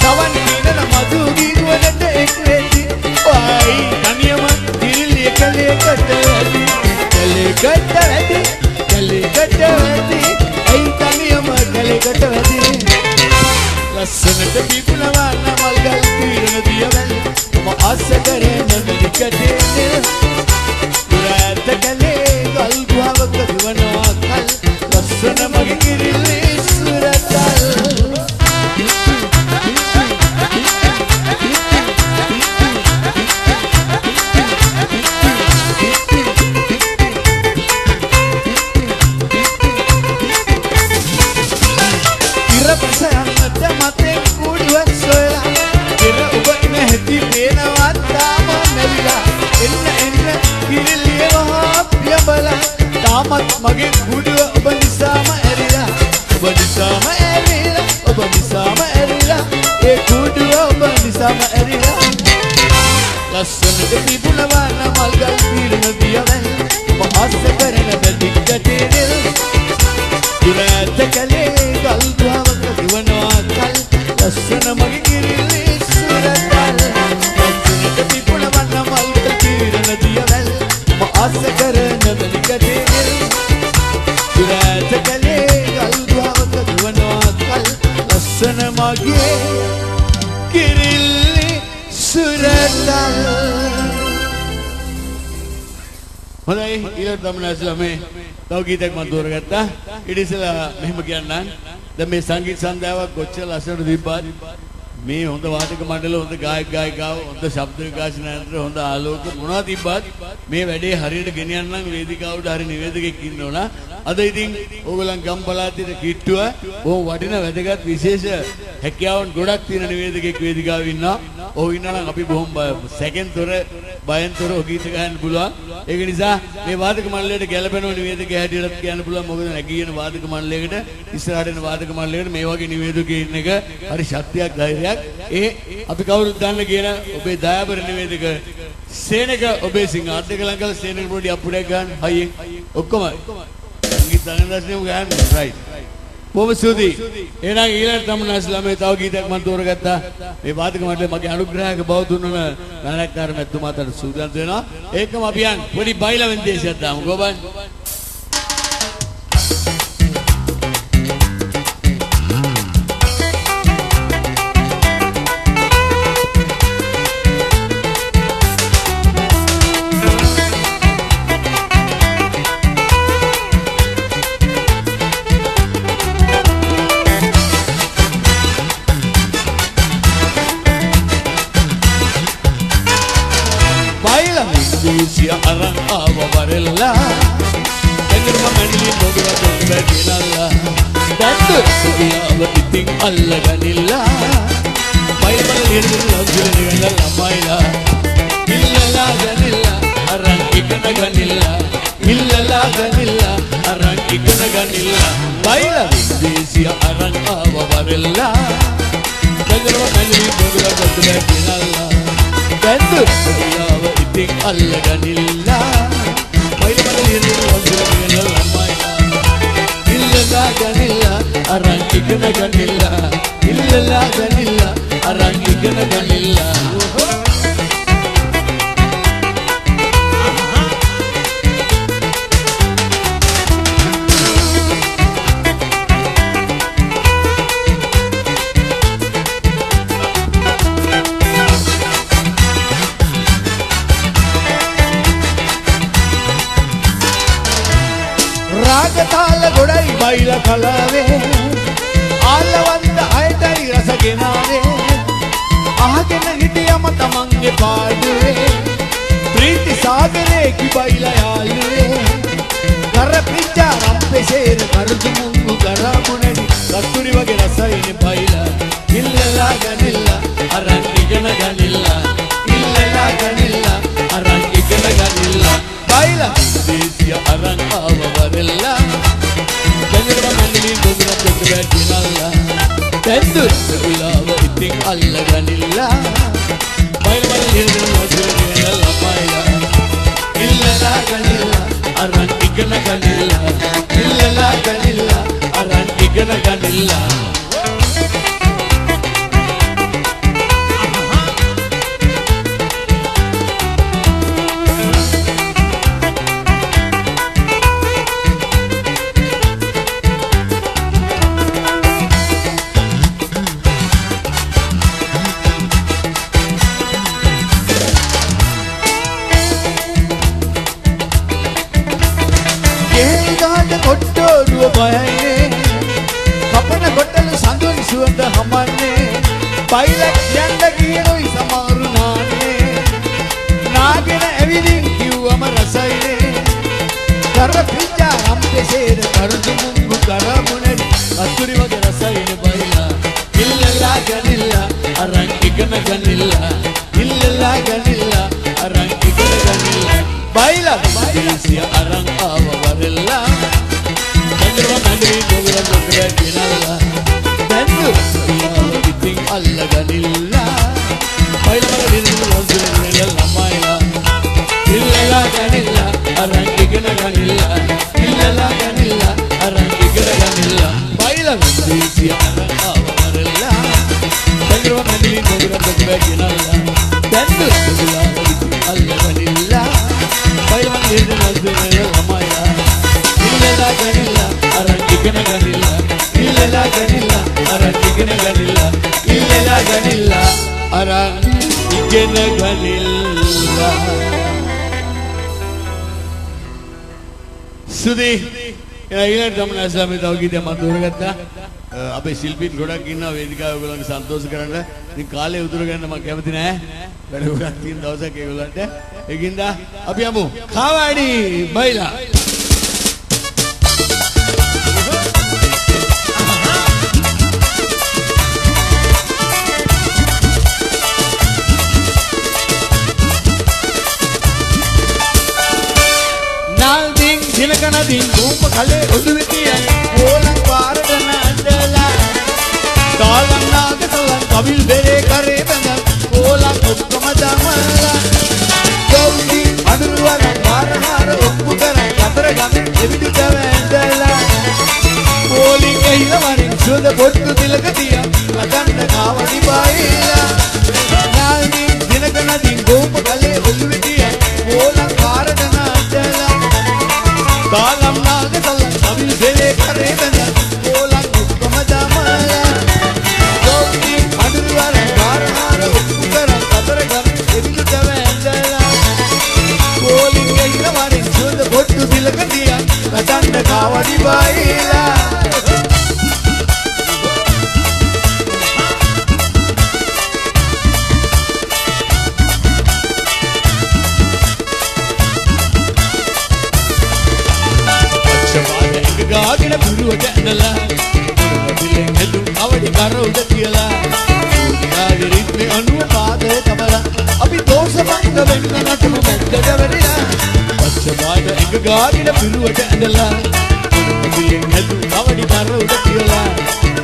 sawan kinana madu giduwanata ekweti ai taniyama dirili ekale kattawadi kale kattawadi ai taniyama kale kattawadi lassanata bibulawana malgal kirna diyaval ma asakarena dikkatil durata kale gal gwavaka duwanwa kal lassana mage kirille suratal tamat mage kuduwa oba nisama erila e kuduwa oba nisama erila lassanata bibulawana malgal kirna diyaval mahasakarana dikkatil durata kale gal gwavaka duwanwa kal lassana mage kirille suratal lassanata bibulawana malgal kirna diyaval mahasakarana dikkatil durata kale gal gwavaka duwanwa kal lassana mage kirille suratal හොඳයි ඊළඟ තමයි අපි තව ගීතයක් මම තෝරගත්තා ඊට ඉස්සෙල්ලා මෙහෙම කියන්නම් දැන් මේ සංගීත සන්ධ්‍යාවක් කොච්චර ලස්සනට දීපත් මේ හොඳ වාදක මණ්ඩල හොඳ ගායක ගායිකාව හොඳ ශබ්ද විකාශන යන්ත්‍ර හොඳ ආලෝක මොනවා තිබ්බත් මේ වැඩේ හරියට ගෙනියන්න නම් වේදිකාවට හරි නිවේදකෙක් ඉන්න ඕන අද ඉතින් ඕගොල්ලන් ගම් පළාතේ කිට්ටුව බොහොම වටිනා වැදගත් විශේෂ හැකියාවන් ගොඩක් තියෙන නිවේදකෙක් වේදිකාවේ ඉන්නවා ඔහු ඉන්නා නම් අපි බොහොම සැකෙන් තොර බයෙන් තොර ගීත ගන්න පුළුවන් ඒක නිසා මේ වාදක මණ්ඩලයට ගැළපෙන නිවේදකයා හැටියට කියන්න පුළුවන් මොකද නැගීන වාදක මණ්ඩලයකට ඉස්සරහට එන වාදක මණ්ඩලයකට මේ වගේ නිවේදකයෙක් ඉන්න එක හරි ශක්තියක් ධෛර්යයක් ඒ අපි කවුරුත් දන්න කියන ඔබේ දයාබර නිවේදක සේනක ඔබේ සිංහ අද්දක ලංකල සේනක පොඩි අප්පුඩයක් ගන්න හයියෙන් ඔක්කොම සංගීත සංගීතයෙන් ගන්න රයිට් බොහොම ස්තුතියි එහෙනම් ඊළඟ තමයි ළමයි තව ගීතයක් මම තෝරගත්තා මේ වාදක මණ්ඩලයේ මගේ අනුග්‍රහයක බව දුන්නම ගායකකාර මැතිතුමාට සූදානම් වෙනවා ඒකම අපි යන් පොඩි බයිලා වෙන්දේශයක් දාමු ගෝබන් arang awa varella engrma mandli mogura donga dinalla dattu sudiyawa itting allaganilla bible irilla gililla lamaila illala ganilla arang ikana ganilla ඉගෙන ගනිලා බයිලා විදේශිය අරන් ආව වරෙල්ලා බඳරව මැලි බොගල බතුලා දිනල්ලා බැඳු ඔයාව ඉතින් අල්ලගනිලා බයිලා මැලි වන්දන ළමයිලා ඉල්ලලා ගනිලා අරන් ඉගෙන ගනිලා ඉල්ලලා ගනිලා අරන් ඉගෙන ගනිලා රාගතාල ගොඩයි බයිලා කලාවේ ආලවන්ත අයටයි රස ගෙනාවේ අහගෙන හිටියම තමන්ගේ පාඩුවේ ප්‍රීති සාගරේ කිබයිලා යාළුවේ කර පිච්චා රම්පෙසේර කරදු මුංගු කරමුණනි කස්තුරි වගේ රසයිනේ බයිලා ඉල්ලලා ගනිලා අරන් ඉගෙන ගනිලා ඉල්ලලා ගනිලා අරන් ඉගෙන ගනිලා බයිලා දේශිය අරන් ආව වරෙල්ලා බඳරව මැලි බොගල බතුලා දිනල්ලා බැඳු ඔයාව ඉතින් අල්ලගනිලා බයිලා ඉල්ලලා ළමයිලා ඉල්ලලා ගනිලා අරන් ඉගෙන ගනිලා ඉල්ලලා ගනිලා අරන් ඉගෙන ගනිලා කොට්ටෝරුව බයන්නේ කපන කොටල සඳුන් සුවඳ හමන්නේ බයිලක් යන්න කියනොයි සමහරු නාන්නේ නාගෙන ඇවිදින් කිව්වම රසයිනේ කර පිච්චා රම්පෙසේර කරදු මුංගු කරමුණනි අතුරි වගේ රසයිනේ බයිලා ඉල්ලලා ගනිලා අරන් ඉගෙන ගනිලා ඉල්ලලා ගනිලා අරන් ඉගෙන ගනිලා බයිලා විදේශිය අරන් ආව වරෙල්ලා බඳරව මැලි බොගල බතුලා දිනල්ලා බැඳු ඔයාව ඉතින් අල්ලගනිලා බයිලා මැලි වන්දන ළමයිලා ඉල්ලලා ගනිලා අරන් ඉගෙන ගනිලා ඉල්ලලා ගනිලා අරන් ඉගෙන ගනිලා බයිලා විදේශිය අරන් ආව වරෙල්ලා බඳරව මැලි බොගල බතුලා දිනල්ලා බැඳු ඔයාව ඉතින් අල්ලගනිලා බයිලා මැලි වන්දන ළමයිලා ඉල්ලලා ගනිලා අරන් ඉගෙන ගනිලා ඉල්ලලා ගනිලා අරන් ඉගෙන ගනිලා ඉල්ලලා ගනිලා අරන් ඉගෙන ගනිලා සුදී ඊළඟ ගමන ඇසලා තව ගීතයක් මම තෝරගත්තා අපේ ශිල්පීන් ගොඩක් ඉන්නවා වේදිකාවේ ඔයගොල්ලන්ගේ සන්තෝෂ කරන්න ඉතින් කාලේ උතුර ගන්න මම කැමති නෑ වැඩ ගොඩක් තියෙන දවසක් ඒගොල්ලන්ට ඒකින්ද අපි යමු කාවාඩි බයිලා දිනකනදින් රූප කලේ ඔළුවේ තියන ඕලන් පාරට නැදලා තාලන් නාගතලන් කවිල් බෙරේ කරේ බඳ ඕලන් ඔක්කොම දමලා ගෞරි අඳුරවන පාරහාර ඔක්කො කරන් අතර ගමෙන් එවිදුට වැඳලා ඕලින් එහිලා වරින් සුවඳ පොට්ටු තිලක තියා අදන්න කාවඩි බයිලා නාලි දිනකනදින් රූප කලේ ඔළුවේ තියන ඕලන් පාරට නැදලා කාලම් නාගතලන් කවිල් බෙරේ කරේ බඳ ඕලන් ඔක්කොම දමලා ගෞරි අඳුරවන පාරහාර ඔක්කො කරන් අතර ගමෙන් එවිදුට වැඳලා ඕලින් එහිලා වරින් සුවඳ පොට්ටු තිලක තියා අදන්න කාවඩි බයිලා ගාගෙන පුරුවට ඇනලා පිළින් හෙළු අවඩි කර උඩ තියලා උඩාගේ රිද්මේ අනුව පාදේ තමලා අපි දෝෂමංග වෙන්න නටමු මැද්දට වැරිලා පච්ච බාඩ එක ගාගෙන පුරුවට ඇනලා ඇඟිල්ලෙන් හැදු කවඩි තර උඩ කියලා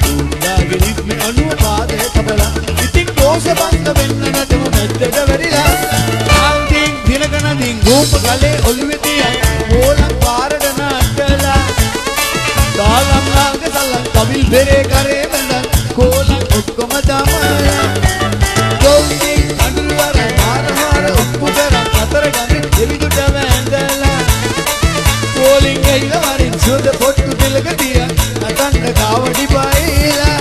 උන්දාගේ රිද්මේ අනුව පාදේ තබලා ඉතින් දෝෂබන්ද වෙන්න නටම නැද්දට වැඩිලා ආන්තින් දිනකනදින් රූප ගලේ ඔළුවේ තියන් ඕලක් පාරට නටලා තාලම් නාග සලන් කවිල් බෙරේ කරේ බඳන් කෝලක් ඔක්කොම දමලා ගෝල්ඩි අඳුරවර ආරහාර ඔක්කොම අතර ගමින් දෙවිදුට වැඳලා පෝලිං ගිහින් වරින් සුද පොට්ටු දෙලක තියා නටන්න කාවඩි බයිලා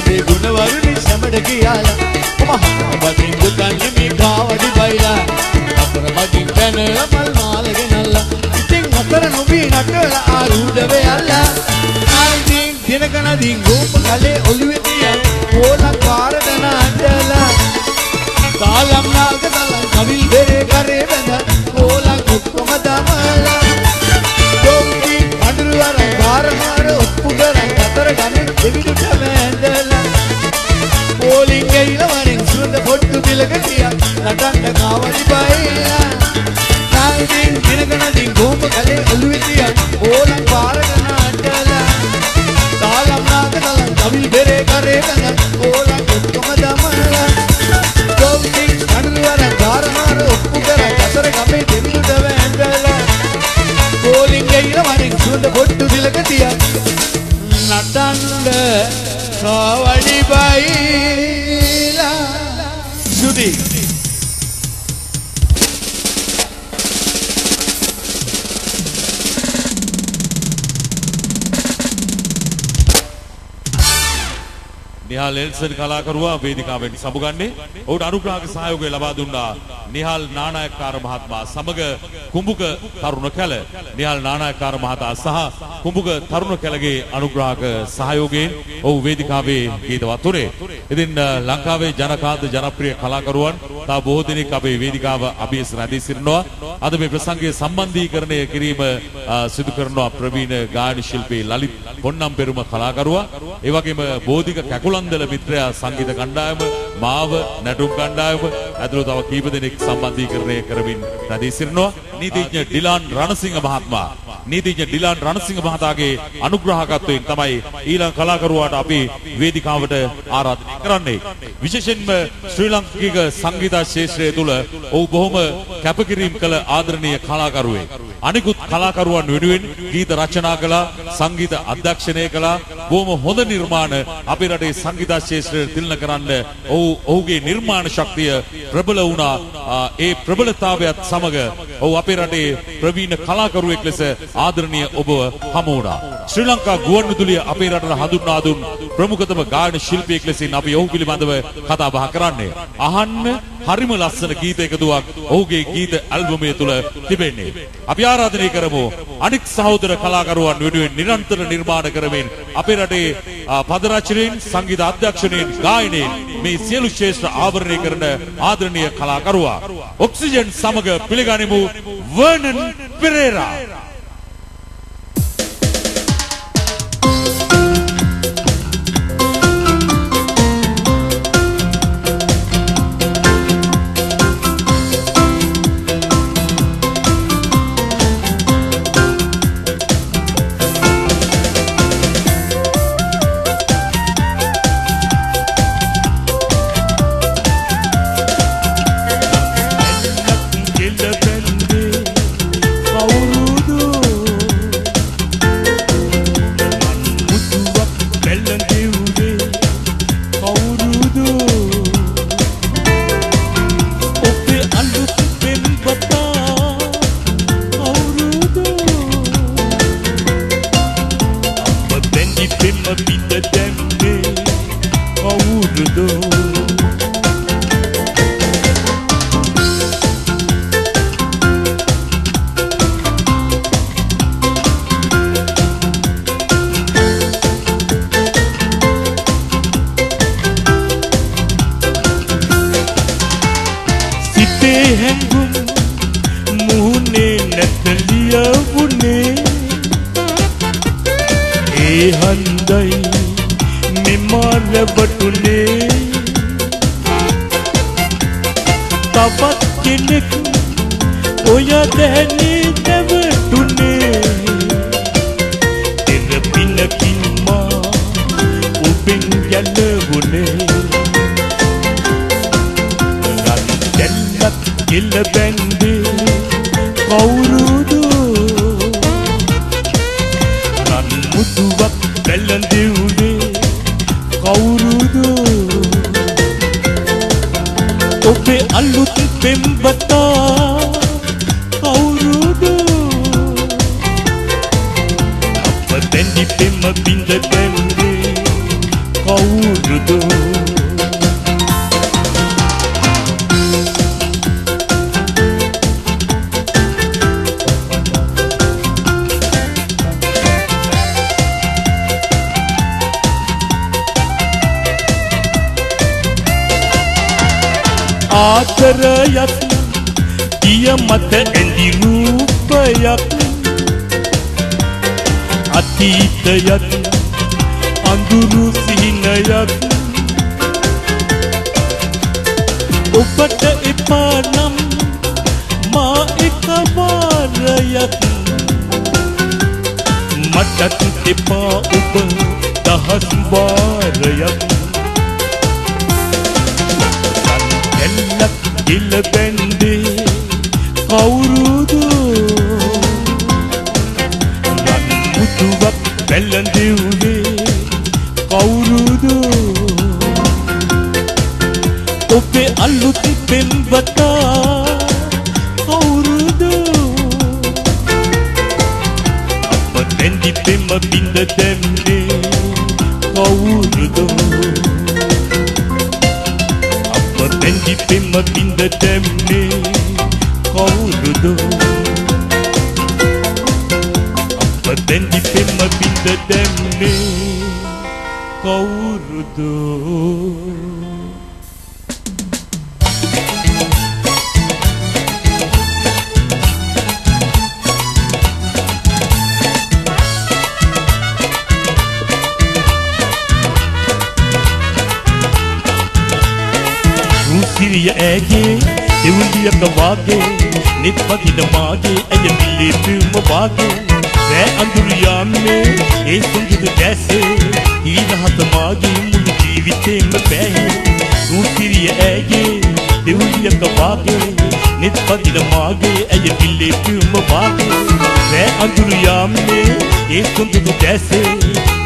මේ ගුණවරුනි සමඩ ගියාලා මහබදින් දුකන්නේ මේ කාවඩි බයිලා අතර මගින් පැනලා මල් මාල ගෙනල්ලා ඉතින් අතර නොවී නටලා ආරූඪ වෙයල්ලා ආයින් දිනකනදින් රූප කලේ ඔළුවේ තියන් ඕලක් පාරට නටලා තාලම් නාග තලන් කවිල් බෙරේ කරේ බඳ ඕලක් ඔක්කොම දමලා දොම්කි අඳුරවර බාරමාර ඔප්පු කරන් අතර ගමින් දෙවිදුට වැඳලා පෝලිං ගිහින් වරින් සුවඳ පොට්ටු තිලක තියා නටන්න කාවඩි බයිලා නායින් දිනකනදින් රූප කලේ ඔළුවේ තියන් ඕලක් පාරට නටලා තාලම් නාග තලන් කවිල් බෙරේ කරේ බඳ ඕලක් ඔක්කොම දමලා දොම්කි අඳුරවර බාරමාර ඔප්පු කරන් අතර ගමින් දෙවිදුට වැඳලා පෝලිං ගිහින් වරින් සුවඳ පොට්ටු තිලක තියා නටන්න කාවඩි බයිලා සුදි නිහාල් එල්සන් කලාකරුවා වේදිකාවෙන් සමුගන්නේ ඔහුට අනුග්‍රහක සහයෝගය ලබා දුන්නා නිහාල් නානායක්කාර මහත්මයා සමග කුඹුක තරුණ කැල නිහාල් නානායක්කාර මහතා සහ කුඹුක තරුණ කැලගේ අනුග්‍රහක සහයෝගයෙන් ඔහු වේදිකාවේ ගීතවත් වුණේ. ඉතින් ලංකාවේ ජනකාන්ත ජනප්‍රිය කලාකරුවන් තව බොහෝ දෙනෙක් අපේ වේදිකාව අභියස රැඳී සිටිනවා. අද මේ ප්‍රසංගයේ සම්බන්ධීකරණය කිරීම සිදු කරනවා ප්‍රවීණ ගායන ශිල්පී ලලිත් පොන්නම්පෙරුම කලාකරුවා. ඒ වගේම බෝධික කැකුලන්දල මිත්‍රයා සංගීත කණ්ඩායම මාව නැටුම් කණ්ඩායම ඇතුළු තව කීප දෙනෙක් සම්බන්ධීකරණය කරමින් රැඳී සිටිනවා. නීතිඥ ඩිලාන් රණසිංහ මහත්මයා නීතිඥ ඩිලාන් රණසිංහ මහතාගේ අනුග්‍රහකත්වයෙන් තමයි ඊළඟ කලාකරුවාට අපි වේදිකාවට ආරාධනය කරන්නේ. විශේෂයෙන්ම ශ්‍රී ලාංකික සංගීත ශාස්ත්‍රය තුල ඔහු බොහොම කැපකිරීම කළ ආදරණීය කලාකරුවෙක්. අනිකුත් කලාකරුවන් වෙනුවෙන් ගීත රචනා කළා, සංගීත අධ්‍යක්ෂණය කළා. බොහොම හොඳ නිර්මාණ අපේ රටේ සංගීත ශාස්ත්‍රය තිලන කරන්න ඔහුගේ නිර්මාණ ශක්තිය ප්‍රබල වුණා. ඒ ප්‍රබලතාවයත් සමග ඔහු අපේ රටේ ප්‍රවීණ කලාකරුවෙක් ලෙස ආදරණීය ඔබව හමු වුණා. ශ්‍රී ලංකා ගුවන්විදුලිය අපේ රටට හඳුන්වා දුන් ප්‍රමුඛතම ගායන ශිල්පියෙක් ලෙසින් අපි ඔහු පිළිබඳව කතා බහ කරන්නේ. අහන්න හරිම ලස්සන ගීත එකතුවක් ඔහුගේ ගීත ඇල්බමය තුල තිබෙන්නේ. අපි ආරාධනය කරමු අනික් සහෝදර කලාකරුවන් වෙනුවෙන් නිරන්තර නිර්මාණ කරමින් අපේ රටේ පද රචනයෙන්, සංගීත අධ්‍යක්ෂණයෙන්, ගායනයෙන් මේ සියලු ශේෂ්ඨ ආවරණය කරන ආදරණීය කලාකරුවා ඔක්සිජන් සමග පිළිගනිමු වර්නන් පෙරේරා. ඒ හන්දයි මෙමාර වටුනේ තවත් කෙනෙක් ඔය දැනේ දැවටුනේ පිනකින් මා ඔබෙන් ගැලවුනේ රන් දැල්ලක් කෙල බැන්දේ කවුරුද රන් මුතුවක් බැලඳෙව්වේ කවුරුද ඔබේ අලුත් පෙම්වතා කවුරුද දැන්දි පෙම බින්ද දැන්දේ කවුරුද ආදරයක් දිය මත ඇඳි රූපයක් අතීතයක් අඳුරු සිහිනයක් ඔබට එපා නම් මා එකවරයක් මටත් එපා ඔබ දහස් වාරයක් එල්ලක් ගිල බැන්දේ කවුරුද මුතුවක් බැලඳෙව්වේ කවුරුද ඔබේ අලුත් පෙම්වතා කවුරුද අප දැන්දි පෙම බින්ද දැම්නේ කවුරුද අප දැන්දි පෙම බින්ද දැම්නේ කවුරුද දැන්දි පෙම බින්ද දැම්නේ කවුරුද රුසිරිය ඇගේ දෙවුලියක වාගේ නිත් වදින මාගේ ඇය මිලේ පිල්ම වාගේ රෑ අඳුරු යාමේ ඒ සුන්දර දැසේ ඊදහත මාගේ මුළු ජීවිතේම බැහැ රුසිරිය ඇගේ දෙවුලියක වාගේ නිත් වදින මාගේ ඇය මිලේ පිල්ම වාගේ රෑ අඳුරු යාමේ ඒ සුන්දර දැසේ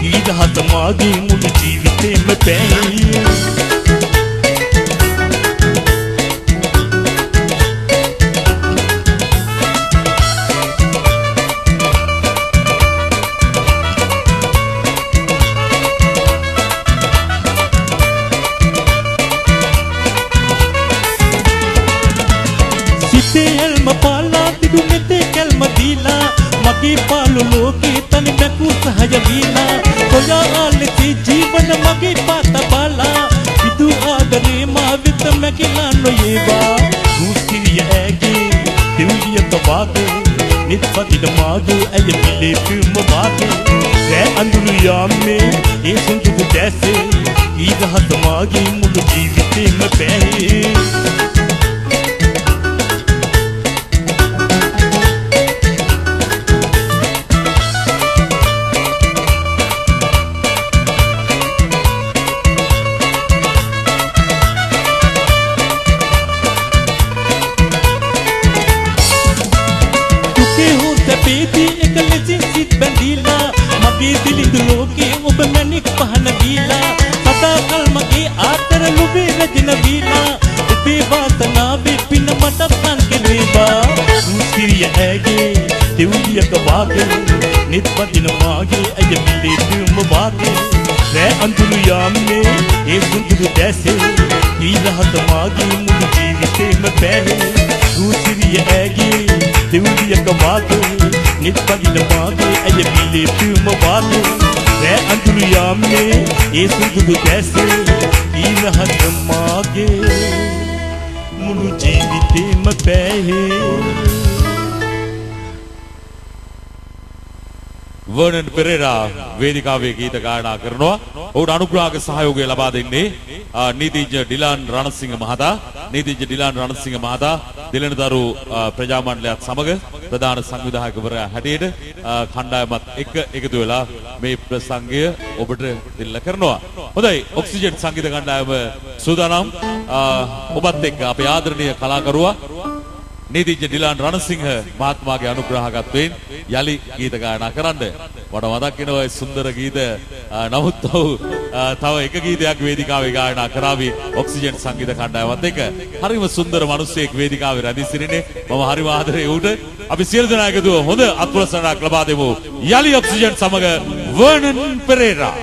ඊදහත මාගේ මුළු ජීවිතේම බැහැ මගේ පාළු ලෝකේ තනි බැකු සහය වීලා කොයා ආලති ජීවන මගේ පාත බලා විදු ආදරේ මා වෙත මැකිලා නොයේවා රුසිරිය ඇගේ දෙවියක වාගේ නිත් වදින මාගේ ඇය මිලේ පිල්ම වාගේ රෑ අඳුරු යාමේ ඒ සුන්දර දැසේ ඊදහත මාගේ මුළු ජීවිතේම බැහැ නිත් වදින මාගේ ඇය මිලේ පිල්ම වාගේ රෑ අඳුරු යාමේ ඒ සුන්දර දැසේ ඊදහත මාගේ මුළු ජීවිතේම බැහැ රුසිරිය ඇගේ දෙවුලියක වාගේ නිත් වදින මාගේ ඇය මිලේ පිල්ම වාගේ රෑ අඳුරු යාමේ ඒ සුන්දර දැසේ ඊදහත මාගේ මුළු ජීවිතේම බැහැ වර්නන් පෙරේරා වේදිකාවේ ගීත ගායනා කරනවා. ඔහුට අනුග්‍රහක සහයෝගය ලබා දෙන්නේ නීතිඥ ඩිලාන් රණසිංහ මහතා. නීතිඥ ඩිලාන් රණසිංහ මහතා දිලනදරු ප්‍රජා මණ්ඩලයත් සමග ප්‍රධාන සංවිධායකවරයා හැටියට කණ්ඩායමත් එක්ක එකතු වෙලා මේ ප්‍රසංගය ඔබට දෙන්න කරනවා. හොඳයි, ඔක්සිජන් සංගීත කණ්ඩායම සූදානම් ඔබත් එක්ක අපේ ආදරණීය කලාකරුවා නීතිඥ ඩිලාන් රණසිංහ මහත්මයාගේ අනුග්‍රහකත්වයෙන් යලි ගීත ගායනා කරන්න. මට මතක් වෙනවා ඒ සුන්දර ගීත. නමුත් තව එක ගීතයක් වේදිකාවේ ගායනා කරાવી ඔක්සිජන් සංගීත කණ්ඩායමත් එක්ක. හරිම සුන්දර මිනිස්සෙක් වේදිකාවේ රැඳී සිටින්නේ. මම හරිම ආදරේ ඌට. අපි සියලු දෙනා එකතුව හොඳ අත්පුරසරණක් ලබා දෙමු. යලි ඔක්සිජන් සමග වර්නන් පෙරේරා.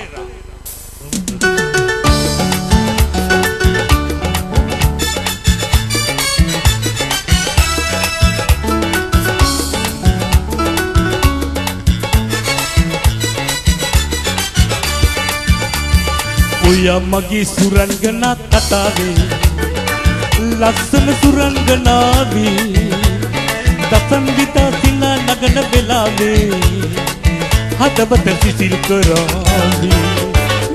ඔයා මගේ සුරංගනා කතාවේ ලස්සන සුරංගනාවේ දසන්විතා සිනා නගන වෙලාවේ හදවත සිසිල් කරාවේ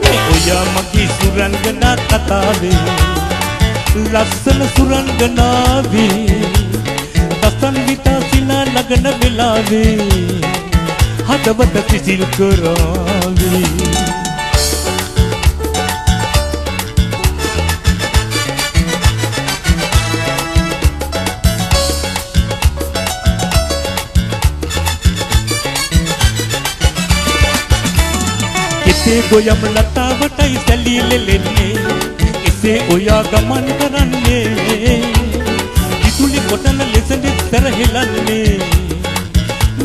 මේ ඔයා මගේ සුරංගනා කතාවේ ලස්සන සුරංගනාවේ දසන්විතා සිනා නගන වෙලාවේ හදවත සිසිල් කරාවේ එසේ ගොයම් ලතාවටයි සැලීලෙලෙන්නේ එසේ ඔයා ගමන් කරන්නේ විදුලි කොටන ලෙස නිතර හෙලන්නේ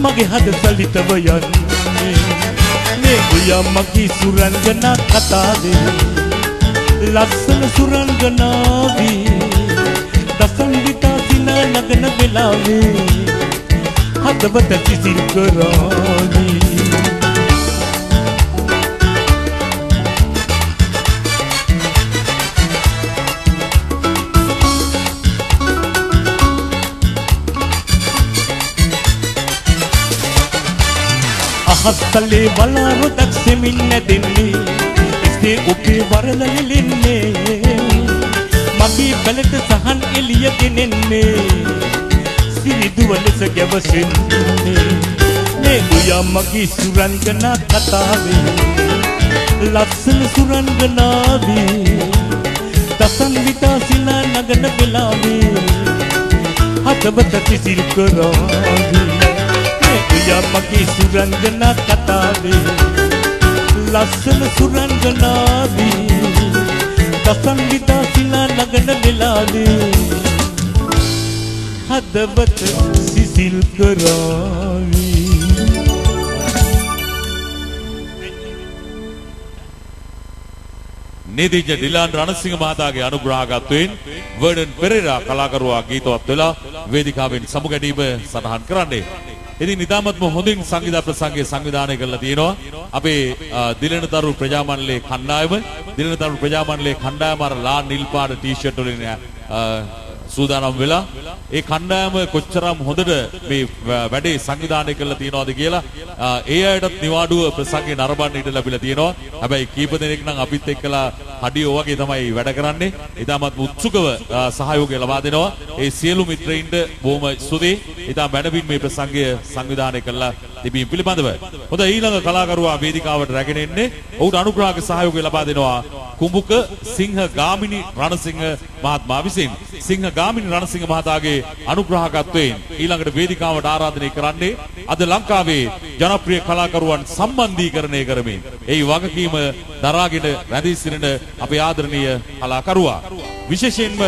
මගේ හද සලිතව යන්නේ මේ ඔයා මගේ සුරංගනා කතාවේ ලස්සන සුරංගනාවේ දසන්විතා සිනා නගන වෙලාවේ හදවත සිසිල් කරාවි අහස්තලේ වලාරොදක් සෙමින් නැදෙන්නේ එසේ ඔබේ වරදලින්නේ මගේ පැලට සහන් එළිය ගෙනෙන්නේ සිරිදුව ලෙස ගැවසෙන්නේ මේ ඔයා මගේ සුරංගනා කතාවේ ලස්සන සුරංගනාවේ දසන්විතා සිනා නගන වෙලාවේ හදවත සිසිල් කරාවේ ඔයා මගේ සුරංගනා කතාවේ ලස්සන සුරංගනාවේ දසන්විතා සිනා නගන වෙලාවේ හදවත සිසිල් කරාවේ නීතිඥ ඩිලාන් රණසිංහ මහතාගේ අනුග්‍රහකත්වයෙන් වර්නන් පෙරේරා කලාකරුවා ගීතවත් වෙලා වේදිකාවෙන් සමුගැනීම සටහන් කරන්නේ. ඉතින් නිතාමත්ම හොඳින් සංගීත ප්‍රසංගය සංවිධානය කරලා තියෙනවා අපේ දිලනතරු ප්‍රජා මණ්ඩලයේ කණ්ඩායම. දිලනතරු ප්‍රජා මණ්ඩලයේ කණ්ඩායම අර ලා නිල් පාට ටී-ෂර්ට් වලින් සූදානම් වෙලා ඒ කණ්ඩායම කොච්චරම් හොඳට මේ වැඩේ සංවිධානය කරලා තියෙනවද කියලා ඒ අයටත් නිවාඩුව ප්‍රසංගේ නරඹන්න ඉඩ ලැබිලා තියෙනවා. හැබැයි කීප දෙනෙක් නම් අපිත් එක්කලා හඩියෝ වගේ තමයි වැඩ කරන්නේ. ඉතාමත් උත්සුකව සහයෝගය ලබා දෙනවා. ඒ සියලු මිත්‍රයින්ට බොහොම ස්තුතියි. ඉතාම මැනවින් මේ ප්‍රසංගය සංවිධානය කළා තිබීම පිළිබඳව. හොඳ ඊළඟ කලාකරුවා වේදිකාවට රැගෙන එන්නේ ඔහුට අනුග්‍රහක සහයෝගය ලබා දෙනවා කුඹුක සිංහ ගාමිණී රණසිංහ මහත්මයා විසින්. සිංහ ගාමිණී රණසිංහ මහතාගේ අනුග්‍රහකත්වයෙන් ඊළඟට වේදිකාවට ආරාධනය කරන්නේ අද ලංකාවේ ජනප්‍රිය කලාකරුවන් සම්බන්ධීකරණය කරමින් ඒ වගකීම දරාගෙන රැඳී සිටින අපේ ආදරණීය කලාකරුවා. විශේෂයෙන්ම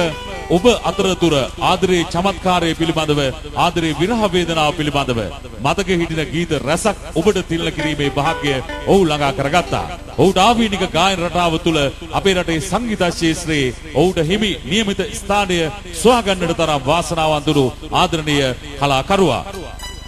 ඔබ අතරතුර ආදරේ චමත්කාරය පිළිබඳව ආදරේ විරහ වේදනාව පිළිබඳව මතක හිටින ගීත රසක් ඔබට තිල්න කිරීමේ වාසනාව ඔහු ළඟා කරගත්තා. ඔහුට ආවේනික ගායන රටාව තුළ අපේ රටේ සංගීත ශාස්ත්‍රයේ ඔහුට හිමි නියමිත ස්ථානය සොයා ගන්නට තරම් වාසනාවන්ත වූ ආදරණීය කලාකරුවා.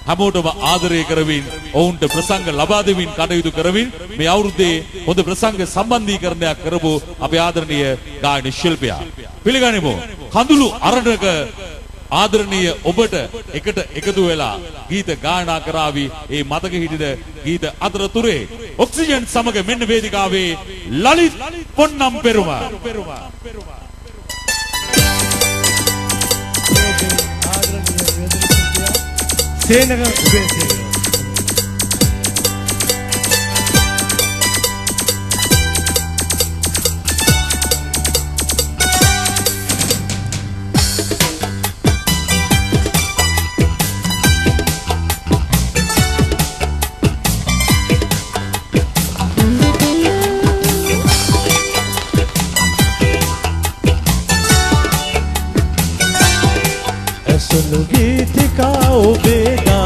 හැමෝටම ආදරය කරමින් ඔවුන්ට ප්‍රසංග ලබා දෙමින් කටයුතු කරමින් මේ අවුරුද්දේ හොඳ ප්‍රසංග සම්බන්ධීකරණයක් කරපු අපේ ආදරණීය ගායන ශිල්පියා. පිළිගනිමු කඳුළු අරණක ආදරණීය ඔබට එකට එකතු වෙලා ගීත ගායනා කරાવી ඒ මතක හිටින ගීත අතරතුරේ ඔක්සිජන් සමග මෙන්න වේදිකාවේ ලලිත් පොන්නම් පෙරුමා. සේනක උපේසේන गीतिका उबेदा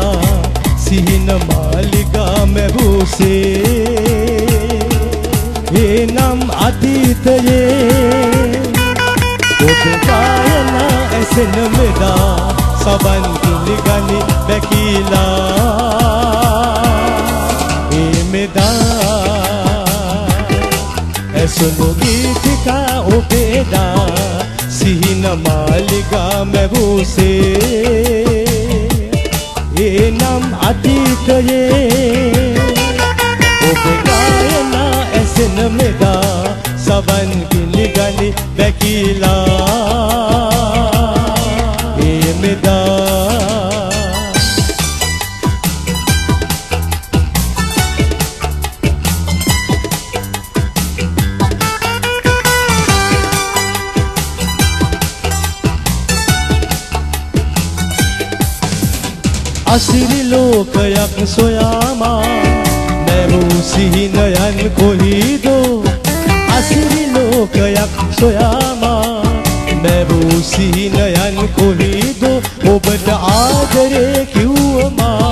सिहिन मालिका में भूसे ये नाम अतीत ये उबेदायना ऐसे नमेदा सबन गिलिगनी बेकीला ये मेदा ऐसे गीतिका उबेदा सिहिन मालिका में भूसे ये नाम अतीत ये उबेगायना ऐसे नमेदा सबन गिलिगनी बेकीला ये मेदा असिरी लोकයක් සොයාමා නැවූ සිහිනයන් කොහිදෝ අසිරි ලෝකයක් සොයාමා නැවූ සිහිනයන් කොහිදෝ ඔබට ආදරේ කිව්වමා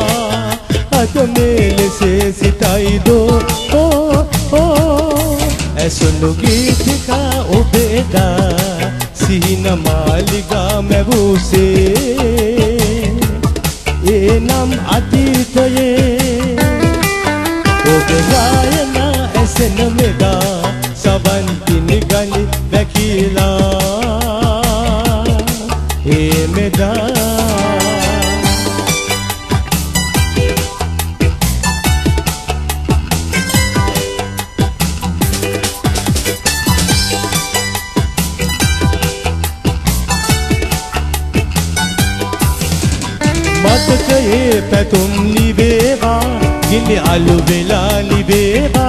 අද මෙලෙසේ සිතයිදෝ ඕ ඕ ඇසුණු ගීතිකා ඔබේදා සිහින මාලිගා මැවූසේ ये नाम अतीत ये उबेगायना ऐसे नमेदा सबन की निगनी बेकीला ये मेदा मदकये पैतुम निबेवा गिले आलू बेला निबेवा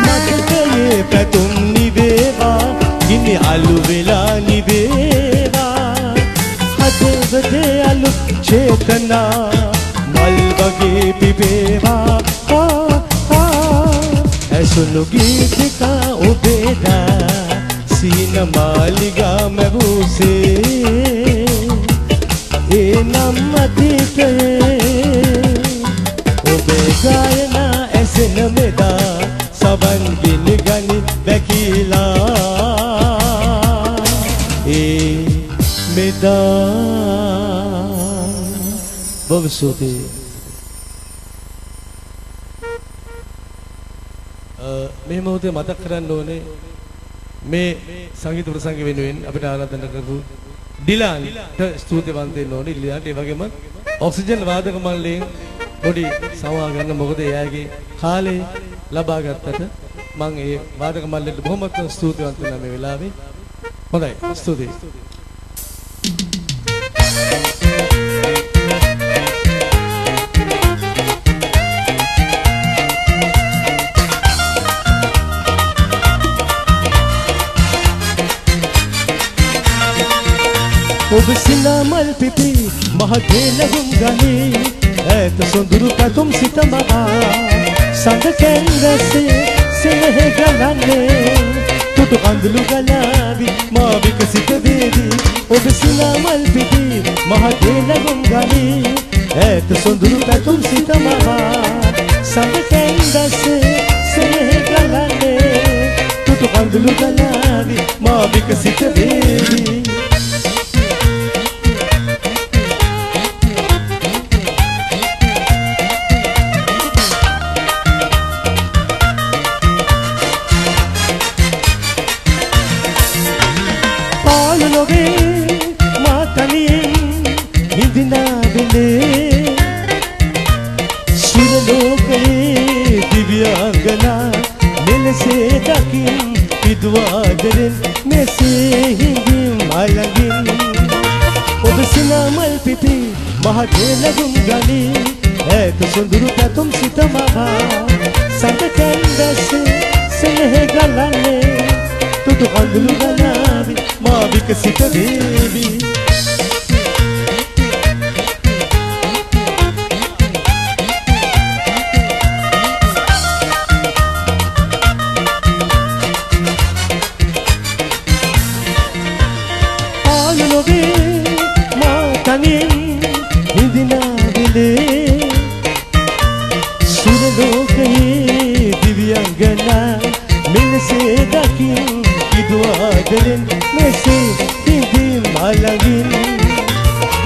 मदकये पैतुम निबेवा गिले आलू बेला निबेवा हदे बदे आलू चेतना मल बगे पिबेवा ऐसुनु गीत का उबेदा सीन मालिगा में भूसे ये नाम अतीत उबेगायना ऐसे नमेदा सबन गिलिगनी बेकीला ये मेदा भविष्यते මේ මොහොතේ මතක් කරන්න ඕනේ මේ සංගීත ප්‍රසංග වෙනුවෙන් අපිට ආරාධනා කරපු ඩිලාන්ට ස්තුතිවන්ත වෙන්න ඕනේ. ඩිලාන්ට ඒ වගේම ඔක්සිජන් වාදක මණ්ඩලයෙන් පොඩි සමා ගන්න මොකද එයාගේ කාලේ ලබා ගත්තට මම ඒ වාදක මණ්ඩලයට බොහොමත්ම ස්තුතිවන්ත වෙනවා මේ වෙලාවේ. හොඳයි ස්තුතියි. ඔබ සිනාමල් පිපි මහගේ ලැබුම් ගනී ඈත සොඳුරු පැතුම් සිත මහා සඳ කැන්වසේ සෙනෙහ ගලන්නේ තුතු අඳුළු ගලාවි මා විකසිත වේවි ඔබ සිනාමල් පිපි මහගේ ලැබුම් ගනී ඈත සොඳුරු පැතුම් සිත මහා සඳ කැන්වසේ සෙනෙහ ගලන්නේ තුතු අඳුළු ගලාවි මා විකසිත වේවි හිඳිනා වෙලේ සිරලෝ නොනා මෙලසේ දකින් විදුවාදරෙන් මෙසේ හිඳින් මළඟින් ඔබ සිනාමල් පිපි මහගේ ලැබුම් ගනී ඈත සොඳුරු පැතුම් සිත මහා සඳකන් දැසේ සෙනෙහ ගලන්නේ තුතු අඳුළු ගලාවි මා විකසිත වේවි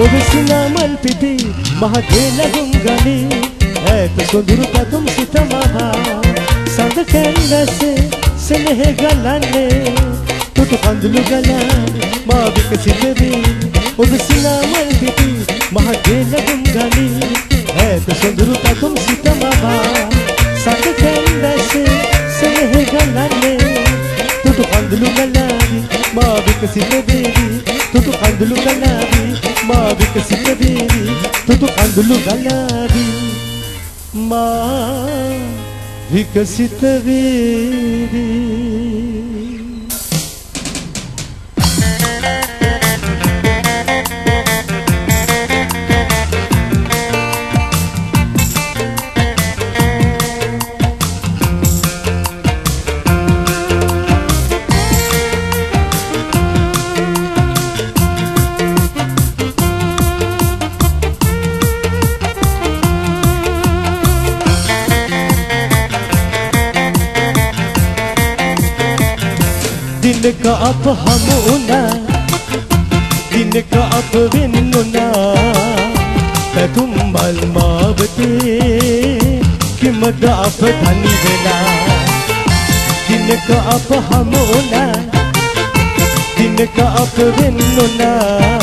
ඔබ සිනාමල් පිපි මහගේ ලැබුම් ගනී ඈත සොඳුරු පැතුම් සිත මහා සඳකන් දැසේ සෙනෙහ ගලන්නේ තුතු කඳුළු ගලාවි මා විකසිත වී ඔබ සිනාමල් පිපි මහගේ ලැබුම් ගනී ඈත සොඳුරු පැතුම් සිත මහා සඳකන් දැසේ සෙනෙහ ගලන්නේ තුතු කඳුළු ගලාවි මා විකසිත වී තුතු කඳුළු ගලාවි මා විකසිත වේවි තුතු කඳුළු ගලාවි මා විකසිත වේවි දිනක අප හමු වුණා දිනක අප වෙන්නුණා පැතුම් මල් මාවතේ කිමද අප තනි වෙලා දිනක අප හමු වුණා දිනක අප වෙන්නුණා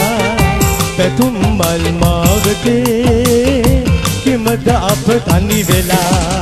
පැතුම් මල් මාවතේ කිමද අප තනි වෙලා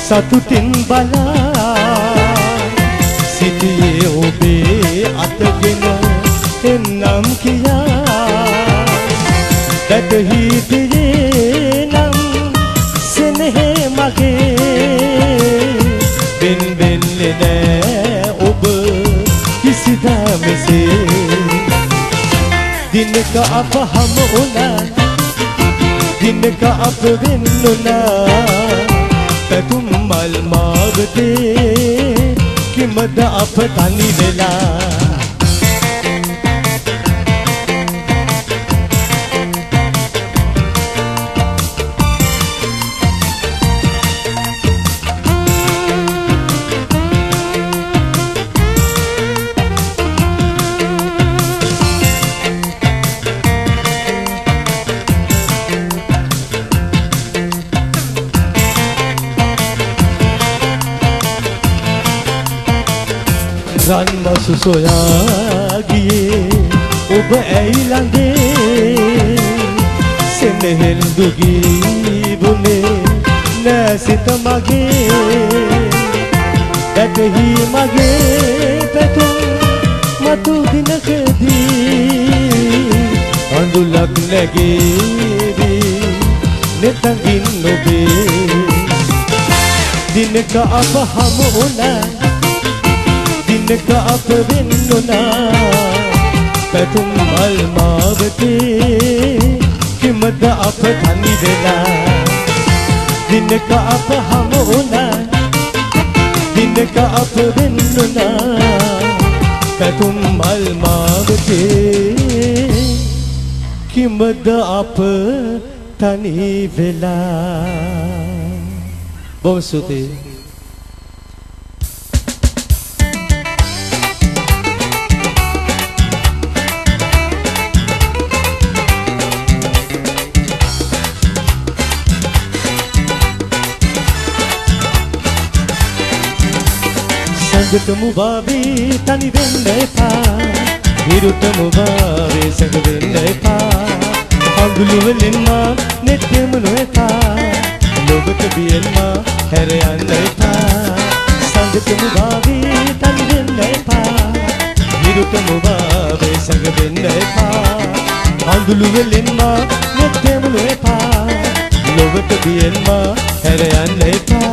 සතුටින් බලා සිටියේ ඔබේ අතගෙන එන්නම් කියා දැටහිටියේ නම් සෙනෙහේ මගේ වෙන් වෙන්නේ නෑ ඔබ කිසිදා මෙසේ දිනක අප හමු වුණා දිනක අප වෙන්නුණා පැතුම් මල් මාවතේ කිමද අප තනි වෙලා රන්මසු සොයා ගියේ ඔබ ඇයි ළඟේ සෙනෙහෙන් දුගී බුනේ නෑ සිත මගේ දැටහි මගේ පැතුම් මතු දිනකදී අඳුලක් නැගේවි නෙතකින් ඔබේ දිනක අප හමු වුණා දිනක අප වෙන්නුණා පැතුම් මල් මාවතේ කිමද අප තනි වෙලා දිනක අප හමු වුණා දිනක අප වෙන්නුණා පැතුම් මල් මාවතේ කිමද අප තනි වෙලා බොහොම ස්තුතියි. සංගතමු වාවේ තනි වෙන්න එපා, විරුතමු වාවේ සංග වෙන්න එපා, අඟුළු වලින් මා නෙට්ටෙමු නොඑපා, ලොබක බියෙන් මා හැර යන්න එපා. සංගතමු වාවේ තනි වෙන්න එපා, විරුතමු වාවේ සංග වෙන්න එපා, අඟුළු වලින් මා නෙට්ටෙමු නොඑපා, ලොබක බියෙන් මා හැර යන්න එපා.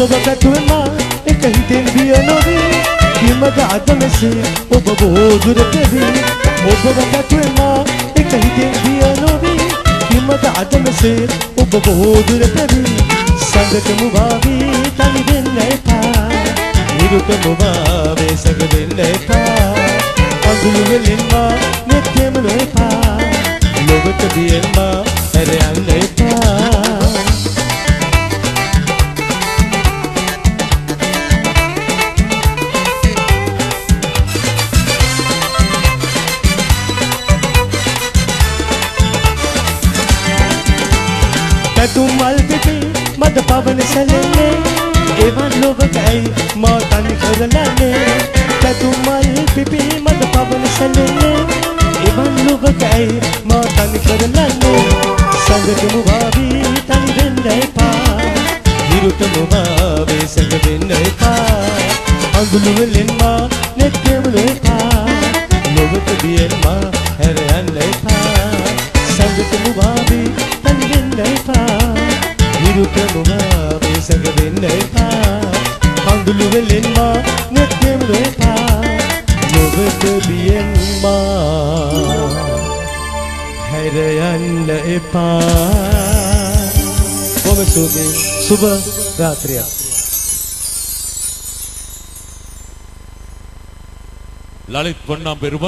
ඔබ පැතුමා එක හිතෙන් බිය නොවේ, කිමද අද මෙසේ ඔබ බොහෝ දුරටදී. ඔබ පැතුමා එක හිතෙන් බිය නොවේ, කිමද අද මෙසේ ඔබ බොහෝ දුරටදී. සංගතමු වාවේ තනි වෙන්න එපා, විරුතමු වාවේ සංග වෙන්න එපා, අඟුළු වලින් මා නෙට්ටෙමු නොඑපා, ලොවට බියෙන් මා හැර යන්න එපා. පැතුම් මල් පිපි මද පවන සැලෙන්නේ, එවන් ලොවකයි මා තනි කරලන්නේ. පැතුම් මල් පිපි මද පවන සැලෙන්නේ, එවන් ලොවකයි මා තනි කරලන්නේ. සංගතමු වාවේ තනි වෙන්න එපා, විරුතමු වාවේ සංග වෙන්න එපා, අඟුළු වලින් මා නෙට්ටෙමු නොඑපා, ලොවට බියෙන් මා හැර යන්න එපා. සංගතමු වාවේ තනි වෙන්න එපා, විරුතමු වාවේ සංග වෙන්න එපා, අඟුළු වලින් මා නෙට්ටෙමු නොඑපා, ලොවට බියෙන් මා හැර යන්න එපා. බොහොම ස්තුතියි. සුබ රාත්‍රියක්. ලලිත් පොන්නම් පෙරුම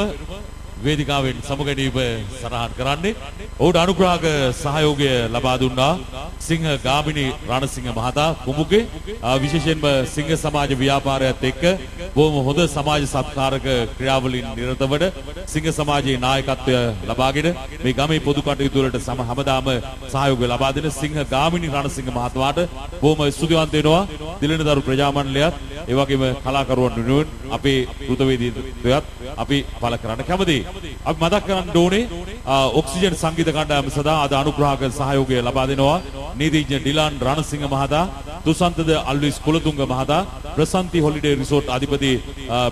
වේදිකාවෙන් සමගැනීම සටහන් කරන්නේ. ඔහුට අනුග්‍රහක සහයෝගය ලබා දුන්නා සිංහ ගාමිණී රණසිංහ මහතා කුඹුගේ. විශේෂයෙන්ම සිංහ සමාජ ව්‍යාපාරයත් එක්ක බොහොම හොඳ සමාජ සත්කාරක ක්‍රියාවලින් නිරත වන සිංහ සමාජයේ නායකත්වය ලබාගෙන මේ ගමේ පොදු කටයුතු වලට හැමදාම සහයෝගය ලබා දෙන සිංහ ගාමිණී රණසිංහ මහත්මයාට බොහොම ස්තුතිවන්ත වෙනවා. දිලිනදරු ප්‍රජා මණ්ඩලයත් ඒ වගේම කලාකරුවන් වෙනුවෙන් අපේ කෘතවේදීත්වයත් අපි පළ කරන්න කැමතියි. අපි මතක් කරන්න ඕනේ ඔක්සිජන් සංගීත කණ්ඩායම සදා අද අනුග්‍රහක සහයෝගය ලබා දෙනවා නීතිඥ ඩිලාන් රණසිංහ මහතා, තුසන්තද අල්විස් කුලතුංග මහතා, ප්‍රසන්ති හොලිඩේ රිසෝට් අධිපති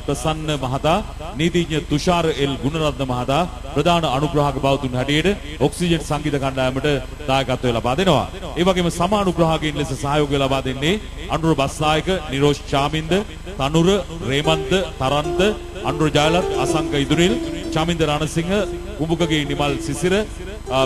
ප්‍රසන්න මහතා, නීතිඥ තුෂාර එල් ගුණරත්න මහතා ප්‍රධාන අනුග්‍රහක බවතුන් හැටියට ඔක්සිජන් සංගීත කණ්ඩායමට දායකත්වය ලබා දෙනවා. ඒ වගේම සමානුග්‍රහකයින් ලෙස සහයෝගය ලබා දෙන්නේ අනුර බස්නායක, නිරෝෂ් චාමින්ද, තනුර, රේමන්ත, තරන්ත, අනුර ජයලත්, අසංක ඉදුනිල්, චමින්ද රණසිංහ, කුඹුකගේ නිමල් සිසිර,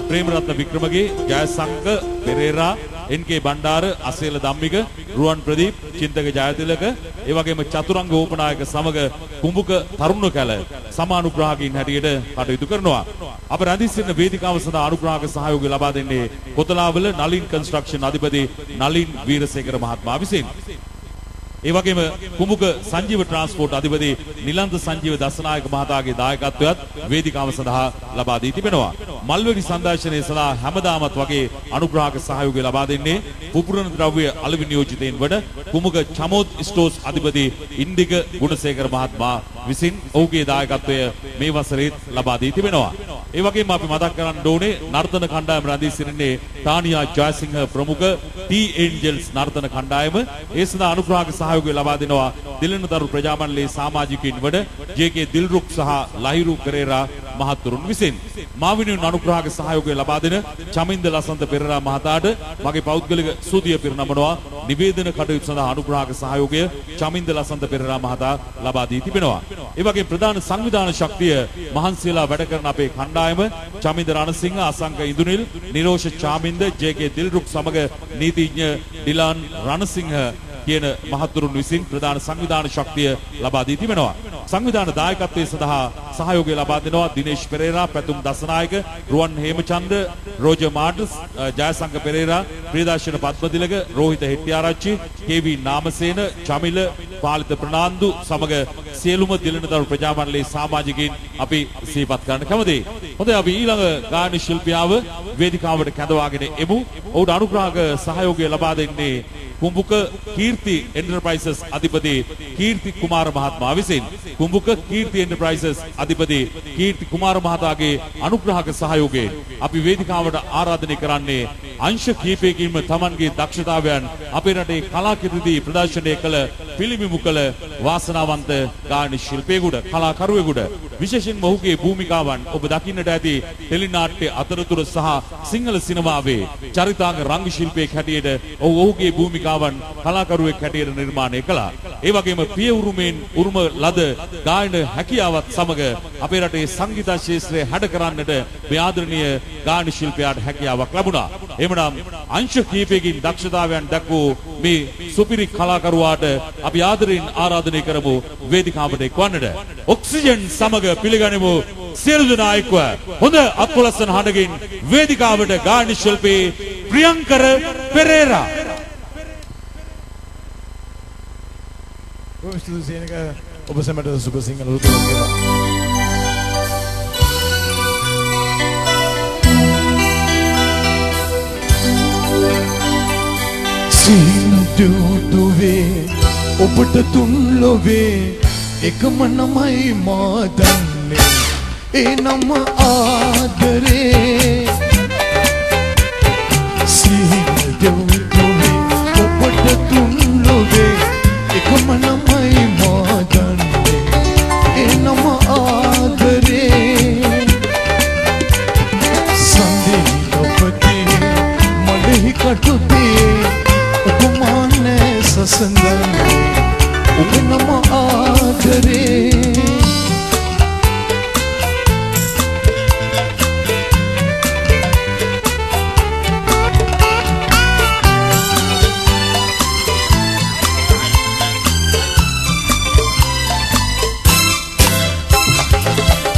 ප්‍රේමරත්න වික්‍රමගේ, ජයසංක පෙරේරා, එන්.කේ. බණ්ඩාර, අසේල ධම්මික, රුවන් ප්‍රදීප්, චින්තක ජයතිලක, ඒ වගේම චතුරංග ඕපනායක සමග කුඹුක තරුණ කැල සමානුග්‍රහකයින් හැටියට කටයුතු කරනවා. අප රැඳී සිටින වේදිකාව සඳහා අනුග්‍රහක සහයෝගය ලබා දෙන්නේ කොතලාවල නලින් කන්ස්ට්‍රක්ෂන් අධිපති නලින් වීරසේකර මහත්මයා විසින්. ඒ වගේම කුඹුක සංජීව ට්‍රාන්ස්පෝර්ට් අධිපති නිලන්ත සංජීව දසනායක මහතාගේ දායකත්වයත් වේදිකාව සඳහා ලබා දී තිබෙනවා. මල්වැඩි සංදර්ශනයේ සඳහා හැමදාමත් වගේ අනුග්‍රහක සහයෝගය ලබා දෙන්නේ පුපුරන ද්‍රව්‍ය අලෙවි නියෝජිතයින් වන කුඹුක චමෝත් ස්ටෝර්ස් අධිපති ඉන්දික ගුණසේකර මහත්මයා විසින් ඔහුගේ දායකත්වය මේ වසරේ ලබා දී තිබෙනවා. ඒ වගේම අපි මතක් කරන්න ඕනේ නර්තන කණ්ඩායම රැඳී සිටින්නේ තානියා ජයසිංහ ප්‍රමුඛ ටී ඒන්ජල්ස් නර්තන කණ්ඩායම. ඒ සඳහා අනුග්‍රහක සහයෝගය ලබා දෙනවා දිලිනදරු ප්‍රජා මණ්ඩලයේ සමාජිකයින් වන ජේ.කේ. දිල්රුක් සහ ලහිරු පෙරේරා මහතුරුන් විසින්. මා වෙනුවෙන් අනුග්‍රහක සහයෝගය ලබා දෙන චමින්ද ලසන්ත පෙරේරා මහතාට මගේ පෞද්ගලික ස්තුතිය පිරිනමනවා. නිවේදන කටයුතු සඳහා අනුග්‍රහක සහයෝගය චමින්ද ලසන්ත පෙරේරා මහතා ලබා දී තිබෙනවා. ඒ වගේම ප්‍රධාන සංවිධාන ශක්තිය මහන්සියලා වැඩ කරන අපේ කණ්ඩායම චමින්ද රණසිංහ, අසංක ඉඳුනිල්, නිරෝෂ චාමින්ද, ජේ.කේ දිල්රුක් සමග නීතිඥ ඩිලාන් රණසිංහ කියන මහතුරුන් විසින් ප්‍රධාන සංවිධාන ශක්තිය ලබා දී තිබෙනවා. සංවිධාන දායකත්වයේ සඳහා සහයෝගය ලබා දෙනවා දිනේෂ් පෙරේරා, පැතුම් දසනායක, රුවන් හේමචන්ද්‍ර, රෝජර් මාර්ටස්, ජයසංක පෙරේරා, ප්‍රියදර්ශන පද්මතිලක, රෝහිත හෙට්ටිආරච්චි, කේ.වී. නාමසේන, චමිල, පාලිත ප්‍රනාන්දු සමග සියලුම දිලනදරු ප්‍රජාමණ්ඩලයේ සමාජිකයින් අපි සිහිපත් කරන්න කැමතියි. හොඳයි, අපි ඊළඟ ගායන ශිල්පියාව වේදිකාවට කැඳවාගෙන එමු. ඔහුට අනුග්‍රහක සහයෝගය ලබා දෙන්නේ කුඹුක කීර්ති එන්ටර්ප්‍රයිසස් අධිපති කීර්ති කුමාර මහත්මයා විසින්. කුඹුක කීර්ති එන්ටර්ප්‍රයිසස් අධිපති කීර්ති කුමාර මහතාගේ අනුග්‍රහක සහයෝගයෙන් අපි වේදිකාවට ආරාධනය කරන්නේ අංශ කීපයකින්ම Tamanගේ දක්ෂතාවයන් අපේ රටේ කලා කෘති ප්‍රදර්ශනය කළ පිළිබිඹු කළ වාසනාවන්ත ගායන ශිල්පියෙකුට, කලාකරුවෙකුට, විශේෂයෙන්ම ඔහුගේ භූමිකාවන් ඔබ දකින්නට ඇති ටෙලිනාට්‍ය අතරතුර සහ සිංහල සිනමාවේ චරිතාංග රංග ශිල්පියෙක් හැටියට ඔහුගේ භූමිකාවන් කලාකරුවෙක් හැටියට නිර්මාණය කළා. ඒ වගේම පිය උරුමෙන් උරුම ලද ගායන හැකියාවත් සමග අපේ රටේ සංගීත ශාස්ත්‍රය හැඩ කරන්නට මේ ආදරණීය ගායන ශිල්පියාට හැකියාවක් ලැබුණා. එhmenan අංශ කීපයකින් දක්ෂතාවයන් දක්වූ මේ සුපිරි කලාකරුවාට අපි ආදරෙන් ආරාධනය කරමු වේදිකාවට එක්වන්නට. ඔක්සිජන් සමග පිළිගනිමු සියලු දෙනා එක්ව හොඳ අත්පොලස්සන හඬකින් වේදිකාවට ගායන ශිල්පී ප්‍රියංකර පෙරේරා. Mr. Seneca, ඔබ සැමට සුබ සිංහල රුතුවක් වේවා. සින්දුවේ ඔබට තුන් ලොවේ එකම නමයි මා දන්නේ, ඒ නම ආදරේ. සින්දුවේ ඔබට තුන් ලොවේ එකම නමයි මා දන්නේ, ඒ නම ආදරේ. සඳේ ඔබගේ මලෙහි කටුතේ උපමානේ සසඳන්නේ, ඔබ නම ආදරේ.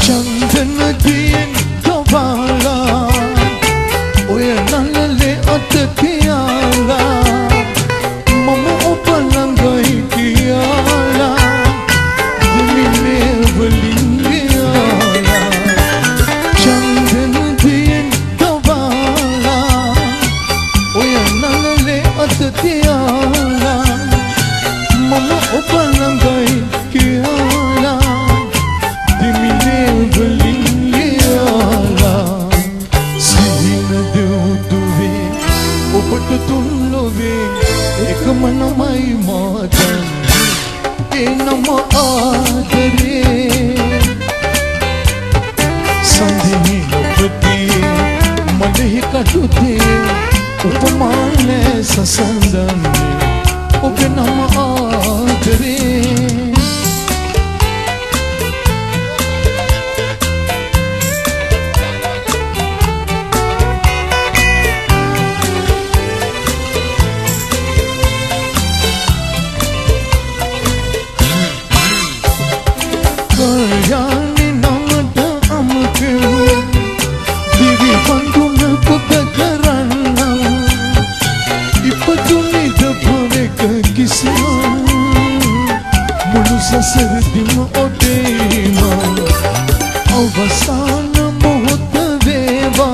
चंदन कवाला ओए नल्ले अटकियाला मम उपलंगई कियाला दिले वलियाला. चंदन कवाला ओए नल्ले अटकियाला मम उपलंगई कियाला ඔබට තුන් ලොවේ එකම නමයි මා දන්නේ, ඒ නම ආදරේ. සඳේ ඔබගේ මලෙහි කටුතේ උපමානේ සසඳන්නේ, ඔබ නම ආදරේ. यानी नमट अमके दिवी बंधुन पुत करना इपतुनी दफरेक किस्मा मुलु ससर दिम ओटेमा अवसान मोहत वेवा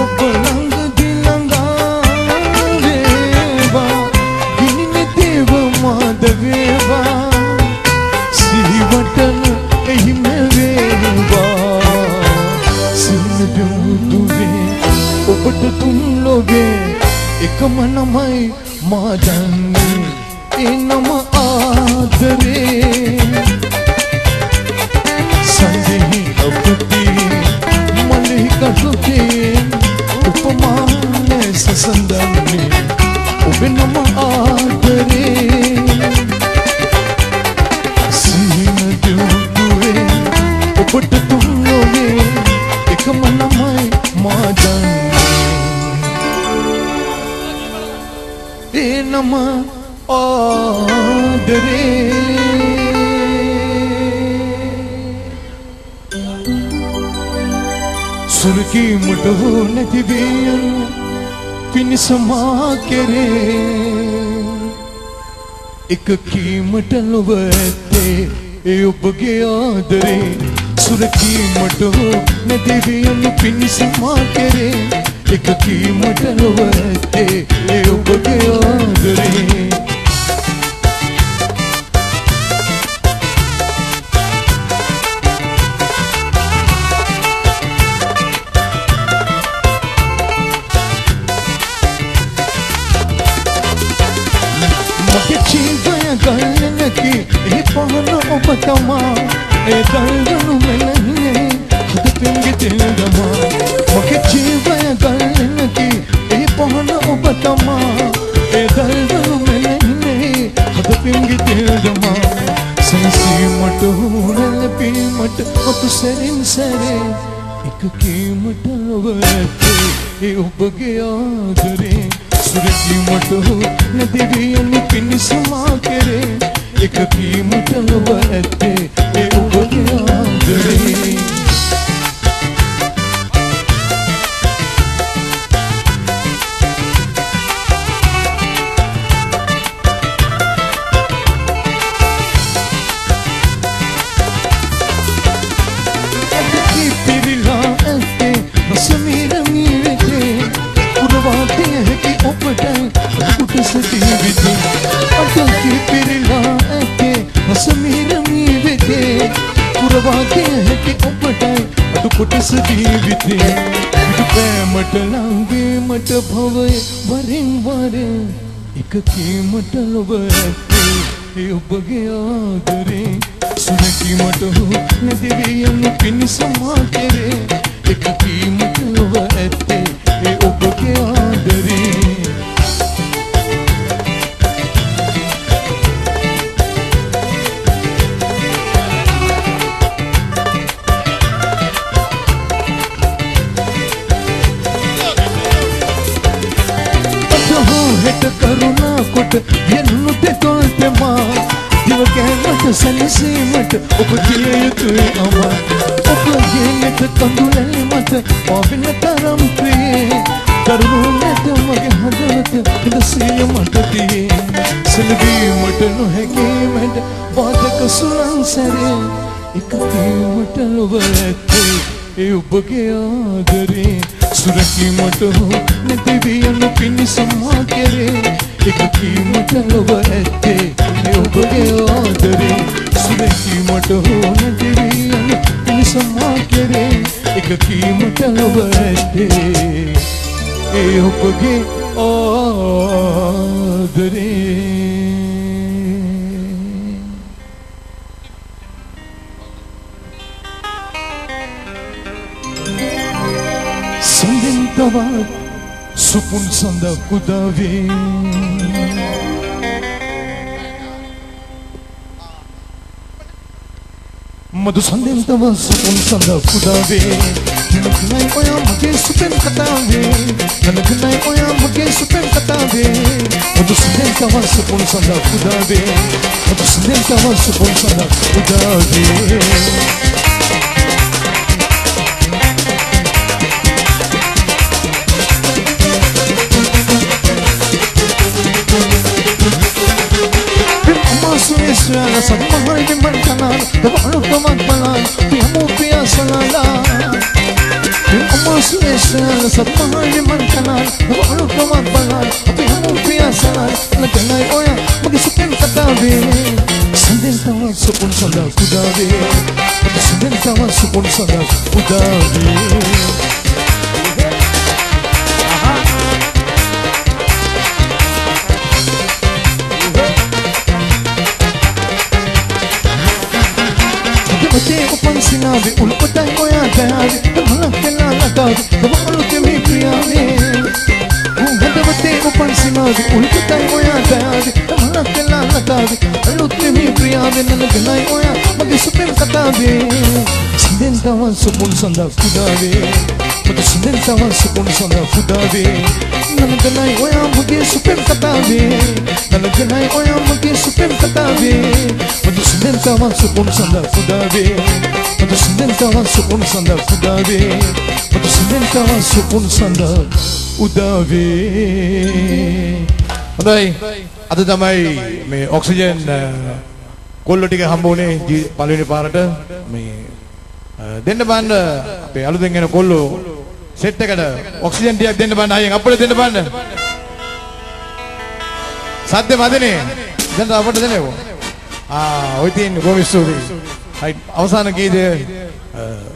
ඔබලංග දිලංගා වේවා ගිනින දේව මාද වේවා සිහිවටන එහිම වේවා. සින්දුවේ ඔබට තුන් ලොවේ එකම නමයි මා දන්නේ, ඒ නම ආදරේ. සඳේ අපති මල්ලිකටුකේ උපමාන සසඳන්නේ ඔබ නම ආදරේ සිහින දුවේ ඔබට තුන්ලෝගේ එකම නමයි මා දන්නේ ඒ නම ආදරේ සුරකීමට හෝ නැති වියන් පිණිසමා කෙරේ එක කීමට නොව ඇත්තේ ඒ ඔබගේ ආදරේ සුරකීමට හෝ නැති වියන් පිණිසමා කෙරේ එක කීමට නොව ඇත්තේ ඒ ඔබගේ ආදරේ ගල්ලනකි ඒ පහන ඔබ තමා ඒ දල්වනු මෙලන්නේ හද පිංගි තෙල්දමා මගේ ජීවය ගල්ලනකි ඒ පහන ඔබ තමා ඒ දල්වනු මෙලන්නේ හද පිංගි තෙල්දමා සනසීමට හුනල පීමට ඔතු සැරින් සැරේ එක කීමට නොව ඇත්තේ ඒ ඔබගේ ආදරේ සුරකීමට නැති වියන් පිණිසමා කෙරේ එක කීමට නොව ඇත්තේ ඒ ඔබගේ ආදරේ අදකි පිරිලා ඇත්තේ නොසමීර මීවෙතේ පුරවාතේ හැකි ඔබටයි උටසටි විදි අදකි පිරිලා ඇත්තේ නොසමීර මීවෙතේ පුරවාතේ හැකි ඔබටයි අඩු කොටසටි විදි විදු පෑමට ලංවීමට භවය වරින් වරින් එක කීමට නොව ඇත්තේ ඒ ඔබගේ ආදරේ සුරකීමට නැති වියන් පිණිසමා කෙරේ එක කීමට නොව ඇත්තේ ඒ ඔබගේ ආදරේ හෙට කරුණා කොට යනුණු දෙතොල්තමා දිව කැමට සැලසීමට ඔබ දිය යුතුයි අමා ඔබගේ නෙත කඳුලැල් මත පවෙන තරම් ප්‍රියේ දරුණු නැත මගේ හදවත ඉඳසිය මට තියේ සෙලවීමට නොහැකීමට බාධක සුළං සැරේ එක කීමට නොව ඇත්තේ ඒ ඔබගේ ආදරේ සුරකීමට නැති වියන් පිණිසමා කෙරේ එක කීමට නොව ඇත්තේ ඒ ඔබගේ ආදරේ සුරකීමට නැති වියන් පිණිසමා කෙරේ එක කීමට නොව ඇත්තේ ඒ ඔබගේ ආදරේ Sandintavad supun sanda kudave Madu sandintavad supun sanda kudave Nanagunay oya mage supen katave Nanagunay oya mage supen katave Madu sandintavad supun sanda kudave Madu sandintavad supun sanda kudave Suesra sa mahal di man kanan Tabalog naman palan Piya mo piya sa lala Yung ama suesra sa mahal di man kanan Tabalog naman palan Piya mo piya sa lala Nagkanay oya mag-isipin katabi Sandin tawag supon sa kudabi Sandin tawag supon sa kudabi Pati ko pang සිනාවේ උල්පතයි ඔයා දයාවේ මලක් වෙලා ලතාවේ ඔබ අලුතෙන් මේ ප්‍රියාවේ හදවතේ උපන් සිනාවේ උල්පතයි ඔයා දයාවේ මලක් වෙලා ලතාවේ අලුතෙන් මේ ප්‍රියාවේ නලගනයි ඔයා මගේ සුපෙන් කතාවේ සින්දෙන් තවන් සුපුන් සඳක් කුඩාවේ මට සින්දෙන් තවන් සුපුන් සඳක් කුඩාවේ නලගනයි ඔයා මගේ සුපෙන් කතාවේ නලගනයි ඔයා මගේ සුපෙන් කතාවේ මට සින්දෙන් තවන් සුපුන් සඳක් කුඩාවේ මට සින්දෙන් තවන් සුපුන් සඳක් කුඩාවේ මට සින්දෙන් තවන් සුපුන් සඳක් උදාවේ. හොඳයි. අද තමයි මේ ඔක්සිජන් කොල්ලෝ ටික හම්බ වුණේ පළවෙනි පාරට මේ දෙන්න බන්න අපේ අලුතෙන් එන කොල්ලෝ සෙට් එකට ඔක්සිජන් ටිකක් දෙන්න බන්න අයියෙන් අපිට දෙන්න බන්න. සද්ද මදනේ. දැන් අපිට දෙන්නකෝ. ඔය තියෙන්නේ බොහොම ස්තුතියි. හයි අවසාන ගීතය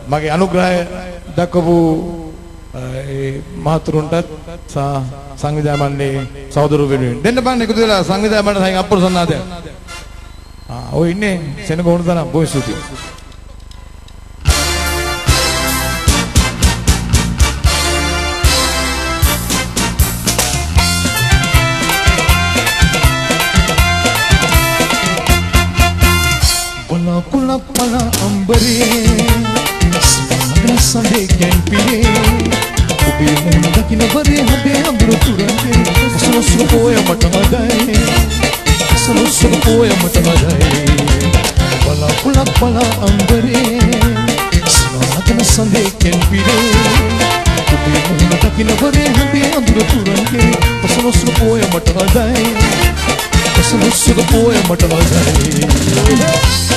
මගේ අනුග්‍රහය දක්වපු ඒ මහතුරුන්ටත් සංවිධාන මණ්ඩලයේ සහෝදරවරු වෙනුවෙන් දෙන්න බන්න එකතු වෙලා සංවිධාන මණ්ඩලයෙන් හයින් අප්පුරු සන්නාදයක්. ඔය ඉන්නේ සෙනග වුණ තරම් බොහොම ස්තුතියි. කුලක් පල අම්බරේ සඳේ කැම්පිනේ ඔබේ මුණ දකින්න වරේ හදේ අඹුරු තුරන්නේ සලසල පොය මට හදයි සලසල පොය මට හදයි කුලක් පල අම්බරේ සඳේ කැම්පිනේ ඔබේ මුණ දකින්න වරේ හදේ අඹුරු තුරන්නේ සලසල පොය මට හදයි සලසල පොය මට හදයි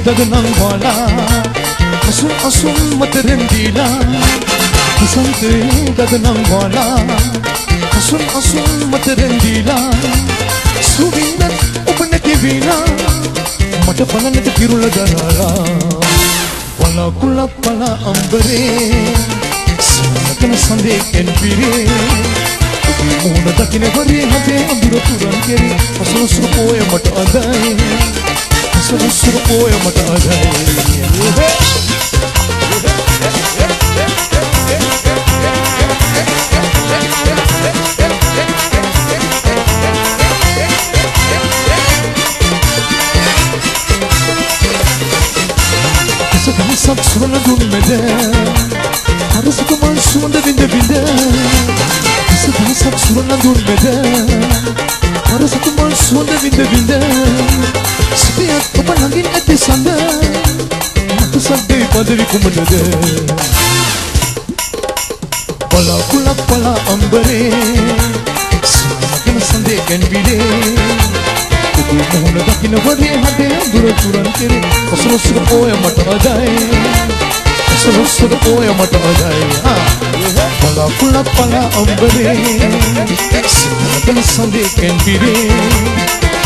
दगनंग वाला असून असून मत रंगीला हसंते दगनंग वाला असून असून मत रंगीला सुविंदर उपन की वीणा मट पलन के किरुल दराला वाला कुला पला अंबरे सनकन संदे केनपिरे उबी मोन दकिने वरे हदे अंबुर पुरन केरी असून सुपोय मट अदाई सुर पोय मट सब सुन धुन में दे हर सुकमान सुन बिंद बिंद सब सुन धुन में दे हर सुकमान सुन बिंद बिंद Setiap kepanangin ati sanda Matu sande padri kumanade Pala kulak pala ambare Semakin sande kenbide Kudu mohon dakin wari hade Dura turan kiri Asal asal poya mata adai Asal asal poya mata adai Pala kulak pala ambare Semakin sande kenbide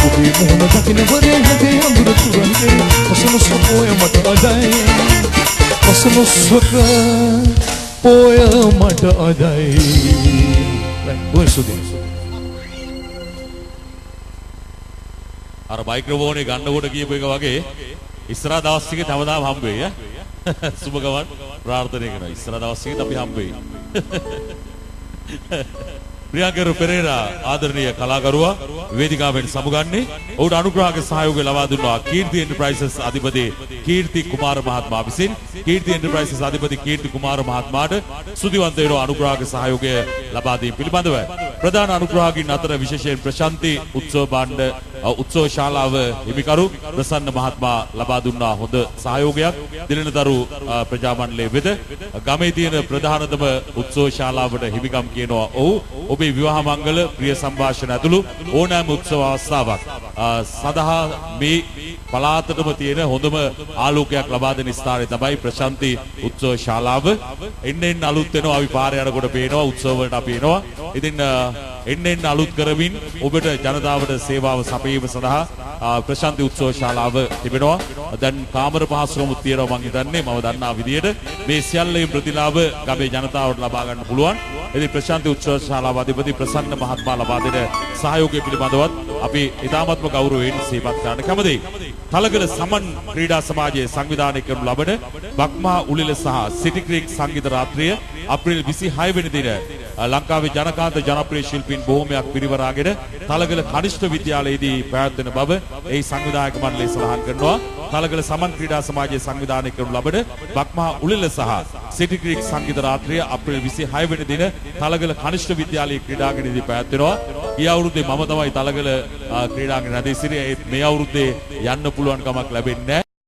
Ubi mohon dakin wari hade Dura turan kiri Asal asal poya mata adai Asal asal poya mata adai Boleh sudah අර මයික්‍රොෆෝනේ ගන්නකොට කියපු එක වගේ ඉස්සරහ දවස් ටිකේ තවදාම හම්බ වෙයි සුබ ගමන් ප්‍රාර්ථනා කරනවා ඉස්සරහ දවස් ටිකේ අපි හම්බ වෙයි ප්‍රියංකර පෙරේරා ආදරණීය කලාකරුවා වේදිකාවෙන් සමුගන්නේ ඔහුට අනුග්‍රහක සහයෝගය ලබා දුන්නා කීර්ති එන්ටර්ප්‍රයිසස් අධිපති කීර්ති කුමාර මහත්මයා විසින් කීර්ති එන්ටර්ප්‍රයිසස් අධිපති කීර්ති කුමාර මහත්මයාට ස්තුතිවන්ත වෙනවා අනුග්‍රහක සහයෝගය ලබා දීම පිළිබඳව ප්‍රධාන අනුග්‍රහකින් අතර විශේෂයෙන් ප්‍රශාන්ති උත්සව භාණ්ඩ උත්සව ශාලාව හිමිකරු ප්‍රසන්න මහත්මයා ලබා දුන්නා හොඳ සහයෝගයක් දිලිනදරු ප්‍රජා මණ්ඩලයේ වෙත ගමේ තියෙන ප්‍රධානතම උත්සව ශාලාවට හිමිකම් කියනවා ඔහු ඔබේ විවාහ මංගල ප්‍රිය සංഭാෂණ ඇතුළු ඕනෑම උත්සව අවස්ථාවක් සඳහා මේ පළාතටම තියෙන හොඳම ආලෝකයක් ලබා දෙන ස්ථානය තමයි ප්‍රශාන්ති උත්සව ශාලාව එන්න අලුත් වෙනවා අපි පාරේ යනකොට පේනවා උත්සව වලට අපි එනවා ඉතින් එන්න අලුත් කරමින් ඔබට ජනතාවට සේවාව සපයීම සඳහා ප්‍රශාන්ති උත්සව ශාලාව තිබෙනවා. දැන් කාමර පහසුකමුත් තියෙනවා මම හිතන්නේ මම දන්නා විදියට මේ සියල්ලේ ප්‍රතිලාභ ගමේ ජනතාවට ලබා ගන්න පුළුවන්. ඉතින් ප්‍රශාන්ති උත්සව ශාලාව අධිපති ප්‍රසන්න මහත්මයා ලබා දෙන සහයෝගය පිළිබඳවත් අපි ඉතාමත්ම ගෞරවයෙන් සිහිපත් කරන්න කැමතියි. තලගල සමන් ක්‍රීඩා සමාජයේ සංවිධානය කරනු ලබන බක්මහා උළෙල සහ සිටි ක්‍රීක් සංගීත රාත්‍රිය අප්‍රේල් 26 වෙනි දින ලංකාවේ ජනකාන්ත ජනප්‍රිය ශිල්පීන් බොහෝමයක් පිරිවරාගෙන තලගල කනිෂ්ඨ විද්‍යාලයේදී පැවැත්වෙන බව ඒ සංවිධායක මණ්ඩලය සඳහන් කරනවා. තලගල සමන් ක්‍රීඩා සමාජයේ සංවිධානය කරනු ලබන බක්මහා උළෙල සහ සිටි ක්‍රීක් සංගීත රාත්‍රිය අප්‍රේල් 26 වෙනි දින තලගල කනිෂ්ඨ විද්‍යාලයේ ක්‍රීඩාංගණයේදී පැවැත්වෙනවා. ගිය අවුරුද්දේ මම තමයි තලගල ක්‍රීඩාංගණය නැදී සිටියේ. මේ අවුරුද්දේ යන්න පුළුවන් කමක් ලැබෙන්නේ